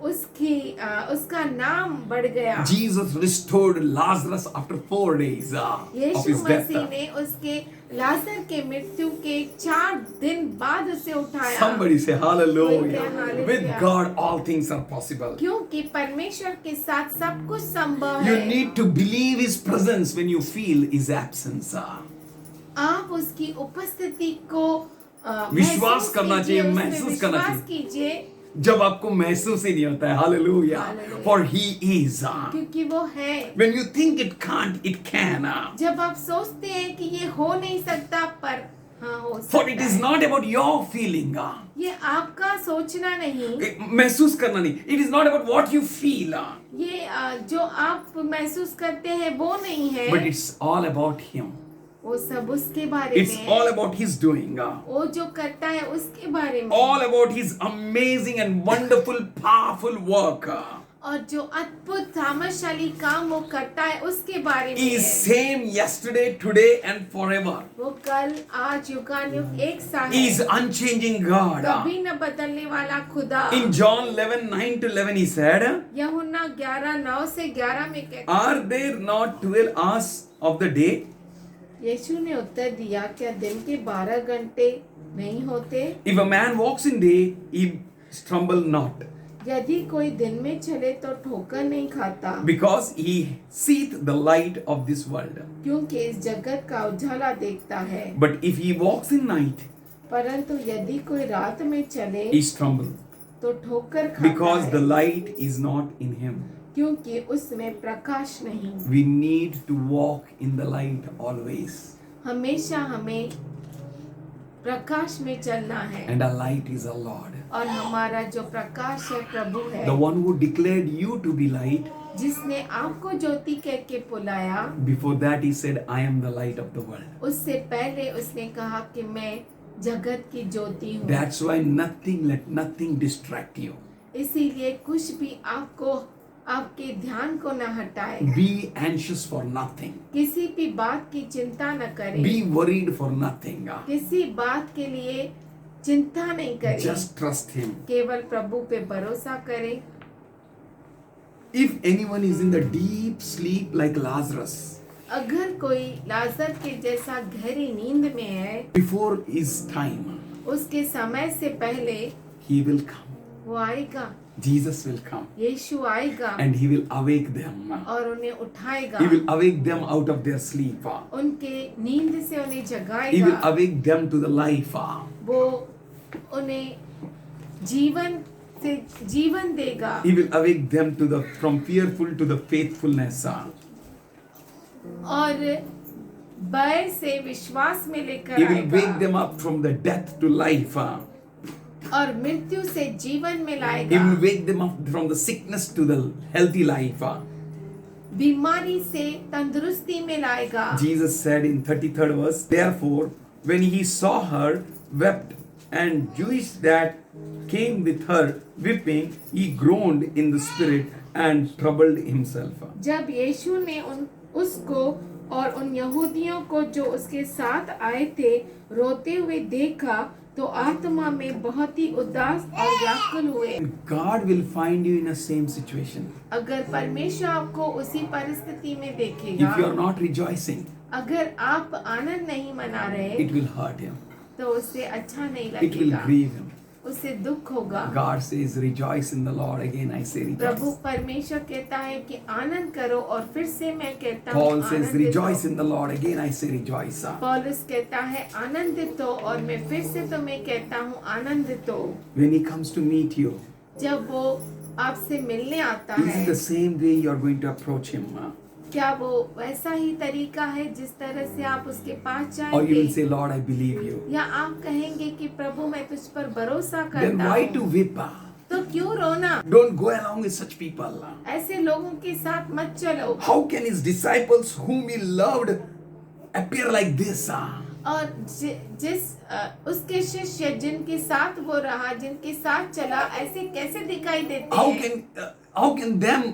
उसका नाम बढ़ गया। Jesus restored Lazarus after 4 days of Yeshu his death. मसीह ने उसके लाजर के मृत्यु के 4 दिन बाद उसे उठाया। Somebody say hallelujah. Hallelujah. With God all things are possible. क्योंकि परमेश्वर के साथ सब कुछ संभव You है। need to believe His presence when you feel His absence. आप उसकी उपस्थिति को विश्वास महसूस करना कीजिए, चाहिए, उसमें महसूस करना विश्वास चाहिए। कीजिए, जब आपको महसूस ही नहीं होता है hallelujah, Hallelujah. for He is. क्योंकि वो है। When you think it can't, it can. जब आप सोचते हैं कि ये हो नहीं सकता, पर हाँ हो For सकता it is है। not about your feeling. ये आपका सोचना नहीं, महसूस करना नहीं. It is not about what you feel. ये जो आप महसूस करते हैं वो नहीं है, But it's all about Him. वो सब उसके बारे It's में all है। about His doing. वो जो करता है उसके बारे में, All about His amazing and wonderful, powerful work. और जो अद्भुत सामर्थशाली काम वो करता है उसके बारे में He is है। same yesterday, today and forever. वो कल, आज, युगानुयुग एक सा He है, is unchanging God. कभी न बदलने वाला खुदा। In John 11:9-11 He said, यूहन्ना 11:9 से 11 में कहता, are there not 12 hours of the day? यीशु ने उत्तर दिया, क्या दिन के 12 घंटे नहीं होते? If a man walks in day, he stumble not, यदि कोई दिन में चले तो ठोकर नहीं खाता, because he seeth the light of this world. क्योंकि इस जगत का उजाला देखता है। But if he walks in night, परंतु यदि कोई रात में चले he stumble, तो ठोकर खाता because the है, light is not in him. क्योंकि उसमें प्रकाश नहीं। We need to walk in the light always. हमेशा हमें प्रकाश में चलना है, And our light is our Lord. और हमारा जो प्रकाश है प्रभु है, The one who declared you to be light, जिसने आपको ज्योति कह के बुलाया। before that he said, I am the light of the world. उससे पहले उसने कहा कि मैं जगत की ज्योति हूँ। That's why let nothing distract you. इसीलिए कुछ भी आपके ध्यान को न हटाए। Be anxious for nothing. किसी भी बात की चिंता न करें। Be worried for nothing. किसी बात के लिए चिंता नहीं करें। Just trust Him. केवल प्रभु पे भरोसा करें। If anyone is in the deep sleep like Lazarus, अगर कोई लाजर के जैसा गहरी नींद में है, before his time, उसके समय से पहले He will come. वो आएगा, Jesus will come. यीशु आएगा And He will awake them. और उन्हें उठाएगा। He will awake them out of their sleep. उनके नींद से उन्हें He जगाएगा। will awake them to the life. वो उन्हें जीवन देगा। He will awake them from fearful to the faithfulness. और भय से विश्वास में लेकर He will wake आएगा, them up from the death to life. और मृत्यु से जीवन में He लाएगा, will wake them up from the sickness to the healthy life. बीमारी से तंदुरुस्ती में लाएगा। Jesus said in 33rd verse, therefore, when he saw her, wept, and Jews that came with her weeping, he groaned in the spirit and troubled himself. जब यीशु ने उसको और उन यहूदियों को जो उसके साथ आए थे रोते हुए देखा, तो आत्मा में बहुत ही उदास और व्याकुल हुए। God will find you in a same situation. अगर परमेश्वर आपको उसी परिस्थिति में If you देखेगा, are not rejoicing, अगर आप आनंद नहीं मना रहे, it will hurt him. तो उससे अच्छा नहीं It will लगेगा, grieve him. उससे दुख होगा। God says, rejoice in the Lord. Again, I say Prabhu rejoice. परमेश्वर कहता है कि आनंद करो, और फिर से मैं कहता हूँ Paul says, आनंदित rejoice हो। in the Lord. Again, I say rejoice. पौलुस कहता है आनंदित हो, और मैं फिर से तुम्हें कहता हूँ आनंदित हो। When he comes to meet you, जब वो आपसे मिलने आता is it है, the same way you are going to approach him? क्या वो वैसा ही तरीका है जिस तरह से आप उसके पास Or you will जाएंगे, say, Lord, I believe you. या आप कहेंगे कि प्रभु मैं तुझ पर भरोसा Then करता why to हूँ? weep? तो क्यों रोना? Don't go along with such people. ऐसे लोगों के साथ मत चलो। How can his disciples whom he loved appear like this? और उसके शिष्य जिनके साथ वो रहा, जिनके साथ चला, ऐसे कैसे दिखाई देते हैं? How can them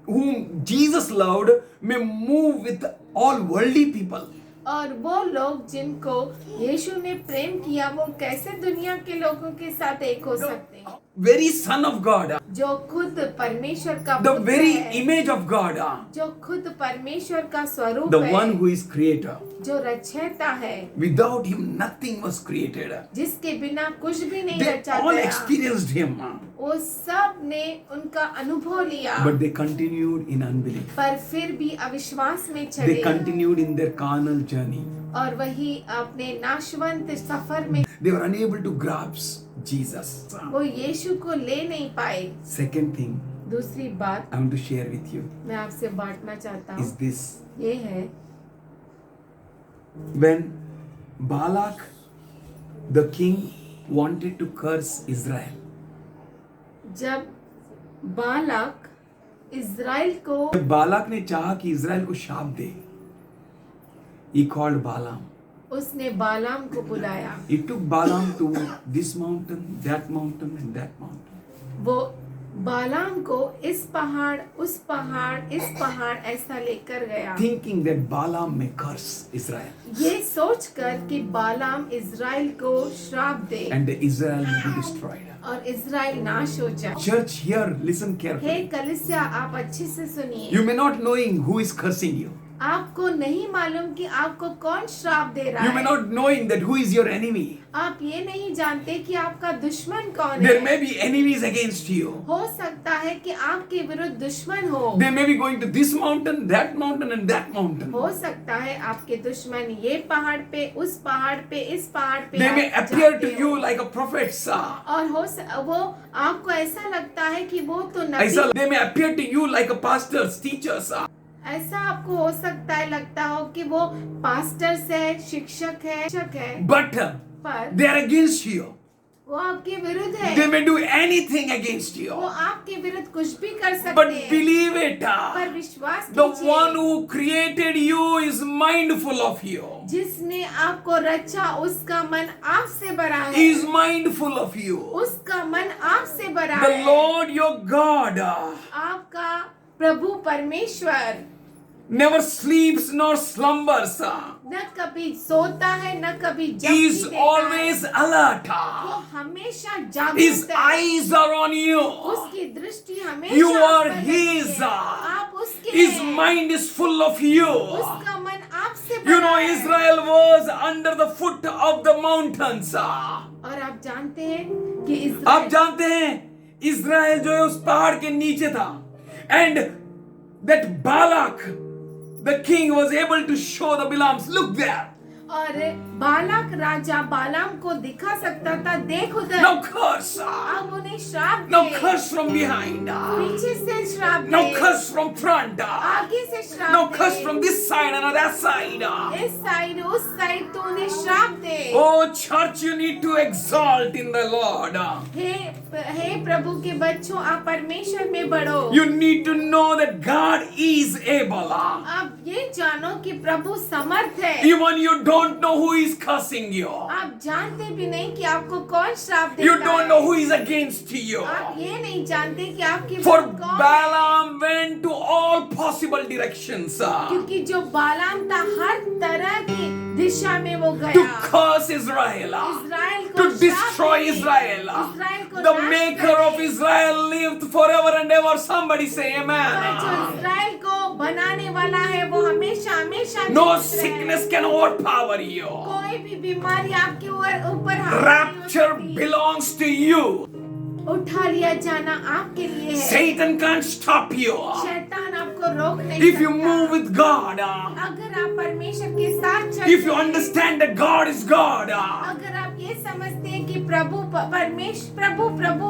whom Jesus loved may move with all worldly people. और वो लोग जिनको यीशु ने प्रेम किया वो कैसे दुनिया के लोगों के साथ एक हो सकते हैं? Very Son of God, जो खुद परमेश्वर का the पुत्र very है, image of God, जो खुद परमेश्वर का स्वरूप the है, one who is creator. जो रचयिता है, Without him, nothing was created. जिसके बिना कुछ भी नहीं They रचा all गया। experienced him, वो सब ने उनका अनुभव लिया, but they continued in unbelief. पर फिर भी अविश्वास में They चले continued in their carnal journey. और वही अपने नाशवंत सफर में They were unable to grasp Jesus. वो यीशु को ले नहीं पाए। Second thing दूसरी बात I want to share with you मैं आपसे बांटना चाहता is हूँ this. ये है When Balak, the king, wanted to curse Israel, जब बालक इज़राइल को जब बालाक ने चाहा कि इज़राइल को शाप दे, he called Balaam. उसने बालाम को बुलाया। He took Balaam to this mountain, that mountain, and that mountain. वो बालाम को इस पहाड़ उस पहाड़ इस पहाड़ ऐसा लेकर गया, Thinking that Balaam may curse Israel ये सोचकर कि बालाम इज़राइल को श्राप दे and Israel will be destroyed. और इज़राइल नाश हो जाए। Church, here, listen hey carefully. कलीसिया, आप अच्छे से सुनिए। You may not knowing who is cursing you. आपको नहीं मालूम कि आपको कौन श्राप दे रहा You may है। not knowing that who is your enemy. आप ये नहीं जानते कि आपका दुश्मन कौन There है। may be enemies against you. हो सकता है कि आपके विरुद्ध दुश्मन हो। They may be going to this mountain, that mountain, and that mountain. हो सकता है आपके दुश्मन ये पहाड़ पे उस पहाड़ पे इस पहाड़ पे They may आप appear जाते to हो। you like a prophet, sir. और वो आपको ऐसा लगता है कि वो तो ऐसा नबी, they may appear to you like a pastor's teacher, sir. ऐसा आपको हो सकता है लगता हो कि वो पास्टर है, शिक्षक है, But पर they are against you. वो आपके विरुद्ध है। They may do anything against वो you. आपके विरुद्ध कुछ भी कर सकते But हैं, believe it, पर विश्वास the कीजिए, one who created you is mindful of you. जिसने आपको रचा उसका मन आपसे भरा है। He is mindful of you. उसका मन आपसे भरा The है। Lord your God आपका प्रभु परमेश्वर never sleeps nor slumbers. न कभी सोता है न कभी He जगती is देता है। always alert. वो हमेशा His जागृत है। eyes are on you. उसकी दृष्टि हमेशा You आप are पर रहती his. है। आप उसके His हैं। mind is full of you. उसका मन आपसे You भरा know, है। Israel was under the foot of the mountains. और आप जानते हैं कि आप इस्राएल जानते हैं इज़राइल जो है उस पहाड़ के नीचे था. And that Balak, the king, was able to show the Balaams, look there. और बालाक राजा बालाम को दिखा सकता था, देख उधर। Now curse. अब उन्हें श्राप Now they. curse from behind. पीछे से श्राप दे। Now curse from front. आगे से श्राप Now they. curse from this side and that side. इस साइड उस साइड तो उन्हें श्राप दे। Oh church, you need to exalt in the Lord. हे प्रभु के बच्चों, आप परमेश्वर में बढ़ो। You need to know that God is able. आप ये जानो कि प्रभु समर्थ है। Even you don't know who is cursing you. आप जानते भी नहीं कि आपको कौन श्राप देता You है। don't know who is against you. आप ये नहीं जानते कि आपके For विरुद्ध कौन है। Balaam went to all possible directions क्योंकि जो बालाम था हर तरह की दिशा में वो to गया। curse Israel, इज़राइल को to श्राप destroy देने, Israel. इज़राइल को The नाश maker of करने, Israel lived forever and ever. Somebody say पर जो amen. इज़राइल को बनाने वाला है वो हमेशा हमेशा No जीवित रहे। sickness can overpower you. कोई भी बीमारी आपके ऊपर हावी नहीं हो Rapture सकती। belongs to you. उठा लिया जाना आपके लिए है। Satan can't stop you. शैतान आपको रोक नहीं If you सकता। move with God, अगर आप परमेश्वर के साथ चलते if you हैं, understand that God is God, अगर आप ये समझते हैं कि प्रभु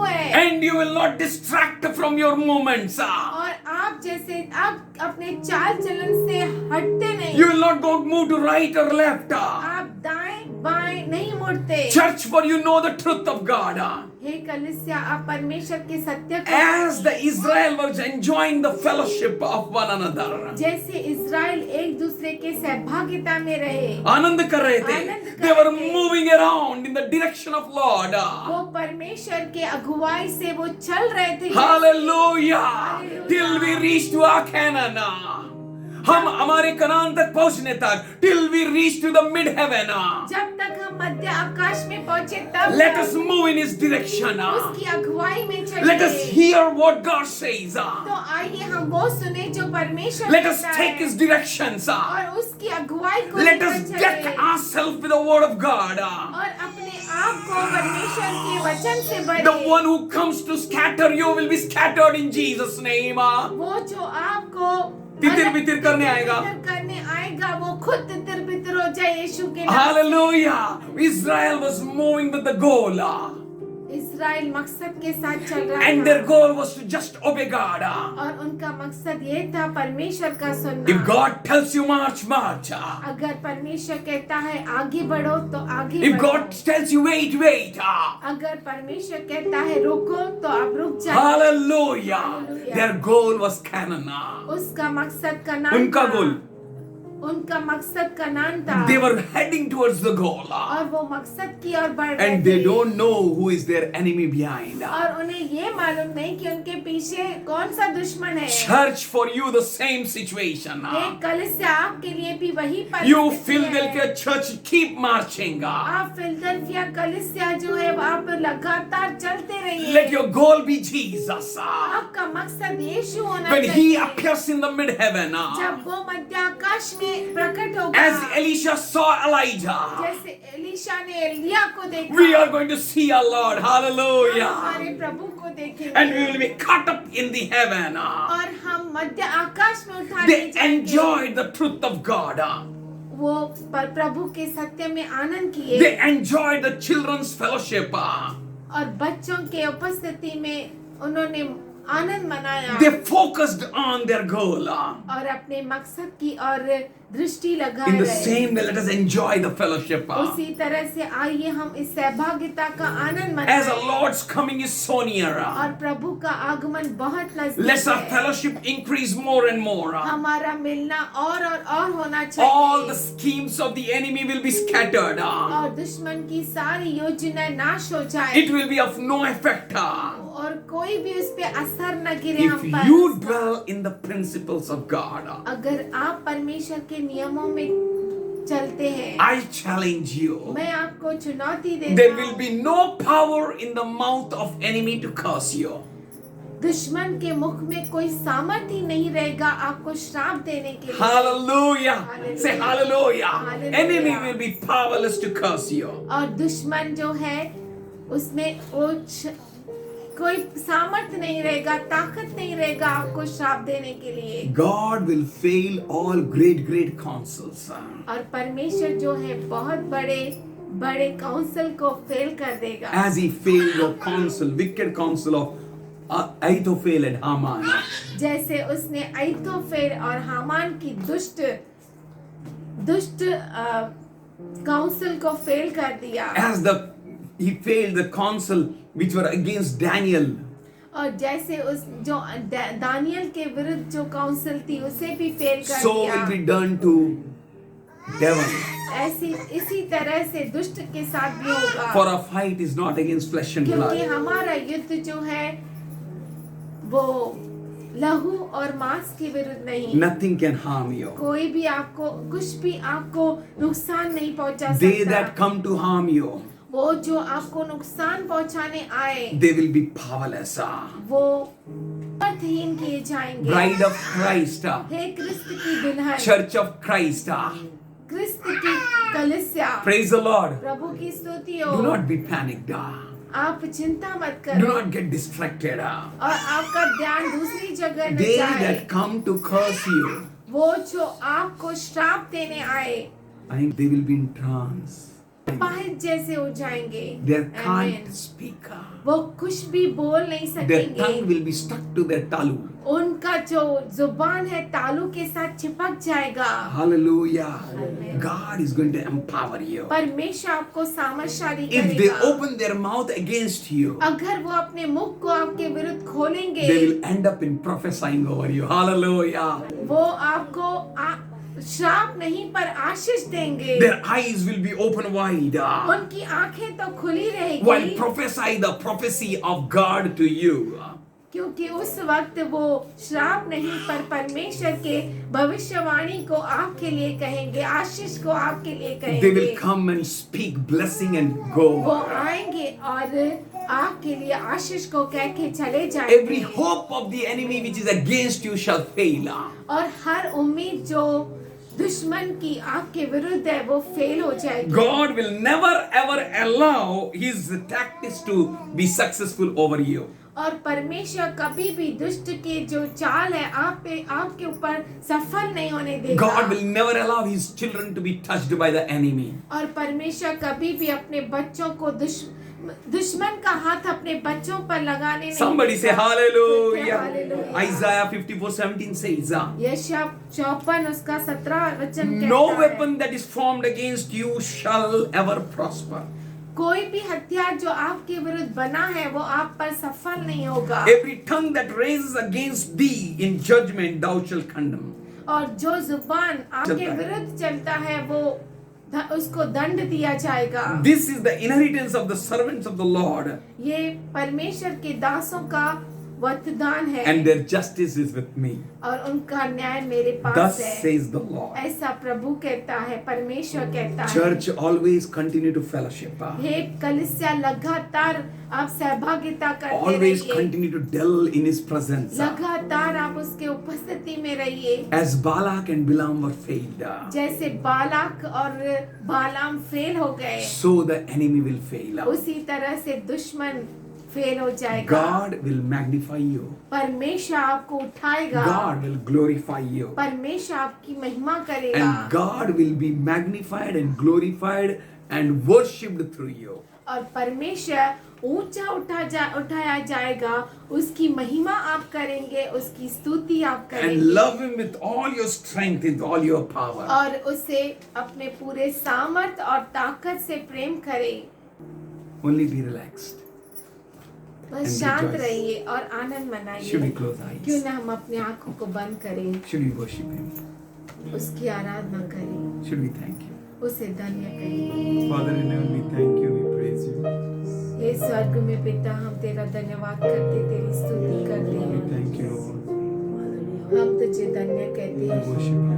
है, and you will not distract from your movements, और आप जैसे आप अपने चाल चलन से हटते नहीं, you will not go move to right or left. आप दाएं बाएं नहीं मुड़ते। Church, for you know the truth of God. हे कलीसिया, आप परमेश्वर के सत्य को As the Israel was enjoying the fellowship of one another, जैसे इज़राइल एक दूसरे के सहभागिता में रहे, आनंद कर रहे थे. आनंद कर They were रहे थे. moving around in the direction of Lord. वो परमेश्वर के अगुवाई से वो चल रहे थे। Hallelujah! Till we reach to our Canaan. हम हमारे कनान तक पहुंचने तक, till we reach to the mid heaven. जब तक हम मध्य आकाश में पहुंचे तब Let us move in His direction. उसकी अगुवाई में चले। Let us hear what God says. तो आइए हम वो सुने जो परमेश्वर Let us कहता take है His directions. और उसकी अगुवाई को Let लेकर us चले deck ourselves with the Word of God. और अपने आप को परमेश्वर के वचन से भरे। The one who comes to scatter you will be scattered in Jesus' name. वो जो आपको तितिर-बितिर करने आएगा। तितिर करने आएगा, वो खुद तितिर बितिर हो जाए यीशु के नाम। Hallelujah! Israel was moving with the goal. Israel मकसद के साथ चल रहा And था their goal was to just obey God. और उनका मकसद ये था परमेश्वर का If सुनना। God tells you march, march. अगर परमेश्वर कहता है आगे बढ़ो तो आगे If बढ़ो। God tells you wait, wait. अगर परमेश्वर कहता है रुको तो आप रुक जाओ। Hallelujah! Their goal was Canaan. उसका मकसद कनान उनका था। गोल, उनका मकसद कनान था they were heading towards the goal. और वो मकसद की ओर बढ़ रहे And they थे। don't know who is their enemy behind. और उन्हें ये मालूम नहीं कि उनके पीछे कौन सा दुश्मन है। Church, for you the same situation. ये कलीसिया आपके लिए भी वही You परिस्थिति है। Philadelphia church, keep marching. आप फिलडेल्फिया कलीसिया जो है आप लगातार चलते रहिए। Let your goal be Jesus. आपका मकसद यीशु होना When He चाहिए। appears in the mid heaven, जब वो मध्य आकाश में प्रकट होगा, as Elisha saw Elijah, जैसे एलिशा ने एलिया को देखा, we are going to see our Lord. हम Hallelujah! हमारे प्रभु को देखेंगे And we will be caught up in the heaven. और हम मध्य आकाश में उठा They लिए जाएंगे। enjoyed the truth of God. वो प्रभु के सत्य में आनंद किए They enjoyed the children's fellowship. और बच्चों के उपस्थिति में उन्होंने आनंद मनाया They focused on their goal. और अपने मकसद की और दृष्टि लगाए In the रहे। same way, let us enjoy the fellowship. उसी तरह से आइए हम इस सहभागिता का आनंद As the मनाएं Lord's coming is so near, और प्रभु का आगमन बहुत नजदीक let our है। fellowship increase more and more. हमारा मिलना और होना All the चाहिए schemes of the enemy will be scattered. और दुश्मन की सारी योजनाएं नाश हो जाए It will be of no effect. और कोई भी उस पे असर न गिरे If हम पर। you dwell in the principles of God, अगर आप परमेश्वर के नियमों में चलते हैं, I challenge you. मैं आपको चुनौती देता There will हूँ, be no power in the mouth of enemy to curse you. दुश्मन के मुख में कोई सामर्थ्य नहीं रहेगा आपको श्राप देने के लिए। Hallelujah. Say hallelujah. Hallelujah. Enemy will be powerless to curse you. और दुश्मन जो है उसमें कोई सामर्थ्य नहीं रहेगा, ताकत नहीं रहेगा आपको श्राप देने के लिए। God will fail all great counsels. और परमेश्वर जो है बहुत बड़े काउंसिल को फेल कर देगा। As he failed the counsel, wicked counsel of Ahithophel and Haman. जैसे उसने अहीतोफेल और हामान की दुष्ट काउंसिल को फेल कर दिया। As he failed the counsel which were against Daniel. और जैसे उस जो दानियल के विरुद्ध जो काउंसिल थी उसे भी फेल कर So दिया। will be done to devil. इसी तरह से दुष्ट के साथ भी होगा। For our fight is not against flesh and क्योंकि blood. हमारा युद्ध जो है वो लहू और मांस के विरुद्ध नहीं। Nothing can harm you. कोई भी आपको कुछ भी आपको नुकसान नहीं पहुंचा They सकता। that come to harm you, वो जो आपको नुकसान पहुंचाने आए they will be powerless. वो अर्थहीन किए जाएंगे। Bride of Christ, हे क्रिस्त की दुल्हन, Church of Christ, क्रिस्त की कलीसिया, praise the Lord. प्रभु की स्तुति हो। Do not be panicked. आप चिंता मत Do करो not get distracted. और आपका ध्यान दूसरी जगह न They जाए। that come to curse you, वो जो आपको श्राप देने आए I think they will be in trance. अपाहिज जैसे हो जाएंगे। They Amen. can't speak. वो कुछ भी बोल नहीं Their tongue सकेंगे। will be stuck to their talu. उनका जो जुबान है तालू के साथ चिपक जाएगा। Hallelujah. Amen. God is going to empower you. परमेश्वर आपको सामर्थशाली If they करेगा। open their mouth against you, अगर वो अपने मुख को आपके विरुद्ध खोलेंगे, they will end up in prophesying over you. Hallelujah. वो आपको श्राप नहीं पर आशीष देंगे। Their eyes will be open wide. उनकी आंखें तो खुली While रहेगी, prophesy the prophecy of God to you. क्योंकि उस वक्त वो श्राप नहीं पर परमेश्वर के भविष्यवाणी को आपके लिए कहेंगे, आशीष को आपके लिए They will कहेंगे। come and speak blessing and वो go. आएंगे और आपके लिए आशीष को कह के चले Every जाएंगे। hope of the enemy which is against you shall fail. और हर उम्मीद जो दुश्मन की आपके विरुद्ध है वो फेल हो जाएगी। God will never ever allow his tactics to be successful over you. और परमेश्वर कभी भी दुष्ट के जो चाल है आप पे आपके ऊपर सफल नहीं होने देगा। God will never allow his children to be touched by the enemy. और परमेश्वर कभी भी अपने बच्चों को दुश्मन का हाथ अपने बच्चों पर लगाने नहीं Somebody say देगा। hallelujah. Hallelujah. Isaiah 54:17 says, यशायाह 54 उसका 17 वचन no कहता है, weapon that is formed against you shall ever prosper. कोई भी हथियार जो आपके विरुद्ध बना है वो आप पर सफल नहीं होगा। Every tongue that raises against thee in judgment thou shalt condemn. और जो जुबान आपके चलता है। विरुद्ध चलता है वो उसको दंड दिया जाएगा। This is the inheritance of the servants of the Lord, ये परमेश्वर के दासों का वरदान है and their justice is with me. और उनका न्याय मेरे Thus पास है। says the Lord. ऐसा प्रभु कहता है, परमेश्वर कहता है। Church, always continue to fellowship. हे कलीसिया लगातार आप सहभागिता करते Always रहिए, continue to dwell in his presence. लगातार आप उसके उपस्थिति में रहिए। As Balak and Bilam were failed, जैसे बालाक और बालाम फेल हो गए, so the enemy will fail. उसी तरह से दुश्मन फेल हो जाएगा। God will magnify you. परमेश्वर आपको उठाएगा, God will glorify you. परमेश्वर आपकी महिमा करेगा And God will be magnified and glorified and worshipped through you. और परमेश्वर ऊंचा उठाया जाएगा, उसकी महिमा आप करेंगे, उसकी स्तुति आप And करेंगे love him with all your strength, with all your power. और उसे अपने पूरे सामर्थ और ताकत से प्रेम करें। Only be relaxed. बस And शांत rejoice. रहिए और आनंद Should we मनाइए। close क्यों eyes? ना हम अपनी आंखों को बंद करें, Should we worship him? उसकी आराधना करें, Should we thank him? उसे धन्य करें। Father in heaven, we thank you, we praise you. हे स्वर्ग में पिता, हम तेरा धन्यवाद करते, तेरी स्तुति करते We हैं, thank you, Lord. हम तुझे धन्य कहते We हैं, worship you.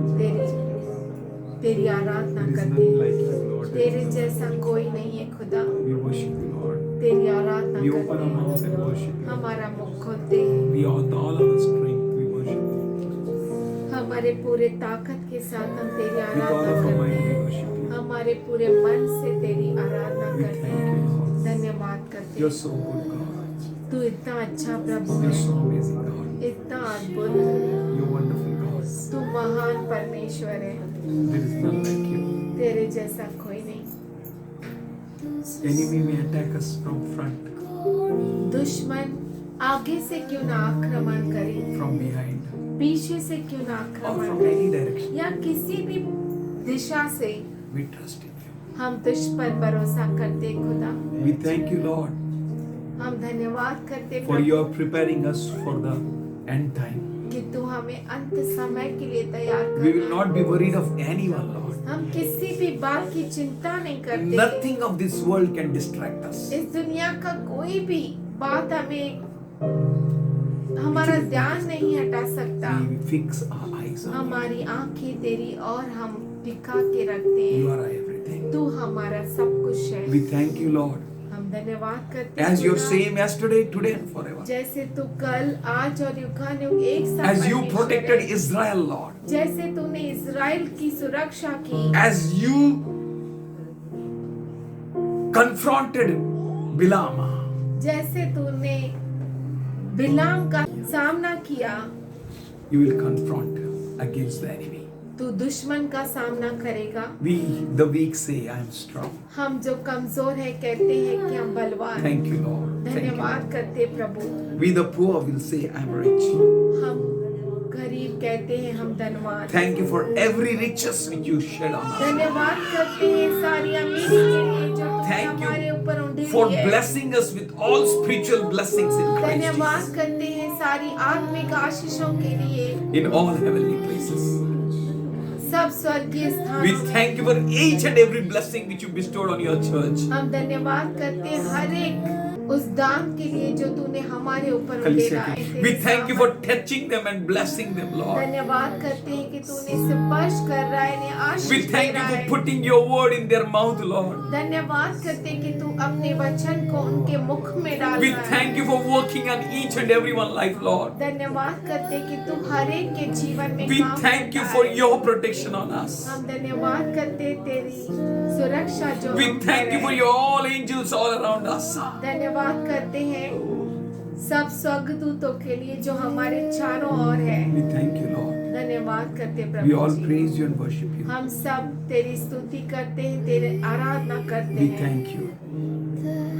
तेरी आराधना There is करते none हैं। like you, Lord. There तेरे is none. जैसा कोई नहीं है खुदा, We worship you, Lord. तेरी आराधना We करते open our mouth हैं, and worship you. हमारा मुख खोलते हैं, We with all our strength, we worship you. हमारे पूरे ताकत के साथ हम तेरी With all Aradhana of our करते mind, we हैं, worship you. हमारे पूरे मन से तेरी आराधना We करते thank हैं, you, Lord. धन्यवाद करते You're हैं। so good, God. तू इतना अच्छा प्रभु You're है, so amazing, God. इतना अद्भुत, You're wonderful, God. तू महान परमेश्वर है, There is none like you. तेरे जैसा कोई नहीं। Enemy may attack us from front, दुश्मन आगे से क्यों ना आक्रमण करे, from behind, पीछे से क्यों ना or आक्रमण from करे, any direction. या किसी भी दिशा से We trust in you. हम तुझ पर भरोसा करते खुदा। We thank you, Lord, हम धन्यवाद करते for you are preparing us for the end time. कि तू हमें अंत समय के लिए तैयार कर We will not be worried of anyone, Lord. हम किसी भी बात की चिंता नहीं करते। Nothing of this world can distract us. इस दुनिया का कोई भी बात हमें हमारा ध्यान नहीं हटा सकता। We fix our eyes on you. हमारी आंखें तेरी और हम टिका के रखते You हैं। are everything. तू हमारा सब कुछ है। We thank you, Lord. हम धन्यवाद करते As you're खुदा। same yesterday, today, and forever. जैसे तू कल, आज और युगानुयुग एक साथ As you परमेश्वर protected है। Israel, Lord. जैसे तूने इज़राइल की सुरक्षा की, As you confronted Bilam, जैसे तूने बिलाम का सामना किया, you will confront against the enemy. तू दुश्मन का सामना करेगा। We, the weak, say, I am strong. हम जो कमजोर है कहते हैं कि हम बलवान। Thank you, Lord. Thank you. धन्यवाद करते प्रभु। We, the poor, will say, I am rich. हम गरीब कहते हैं हम धनवान। Thank you for every riches which you shed on us. धन्यवाद करते हैं सारी अमीरी के लिए जो तुमने Thank you हमारे ऊपर उंडेली for है। blessing us with all spiritual blessings in Christ धन्यवाद Jesus. करते हैं सारी आत्मिक आशीषों के लिए In all heavenly places. सब स्वर्गीय We स्थानों में। thank you for each and every blessing which you bestowed on your church. हम धन्यवाद करते हैं हर एक उस दान के लिए जो तूने हमारे ऊपर कलीसिया उंडेला के- है। We thank you for touching them and blessing them, Lord. धन्यवाद करते हैं कि तूने स्पर्श कर रहा है, इन्हें We आशीष दे thank रहा you for है। putting your word in their mouth, Lord. धन्यवाद करते हैं कि तू अपने वचन को उनके मुख में डाल We रहा है। thank you for working on each and every one life, Lord. धन्यवाद करते हैं कि तू हर एक के जीवन में We काम thank you करता for है। your protection on us. हम धन्यवाद करते हैं तेरी सुरक्षा जो We हम पर thank you है। for your all angels all around us. धन्यवाद करते हैं सब स्वर्गदूतों के लिए जो हमारे चारों ओर है। We thank you, Lord. धन्यवाद करते We Prabhu all ji. praise you and worship you. हम सब तेरी स्तुति करते हैं, तेरे आराधना करते We हैं। thank you.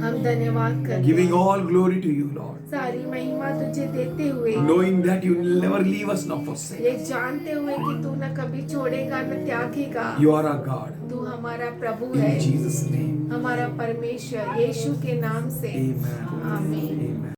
हम धन्यवाद करते Giving हैं, all glory to you, Lord. सारी महिमा तुझे देते हुए, Knowing that you will never leave us nor forsake. ये जानते हुए कि तू न कभी छोड़ेगा न त्यागेगा। You are our God. तू हमारा प्रभु In है, Jesus' name. हमारा परमेश्वर यीशु के नाम से Amen. आमीन। Amen.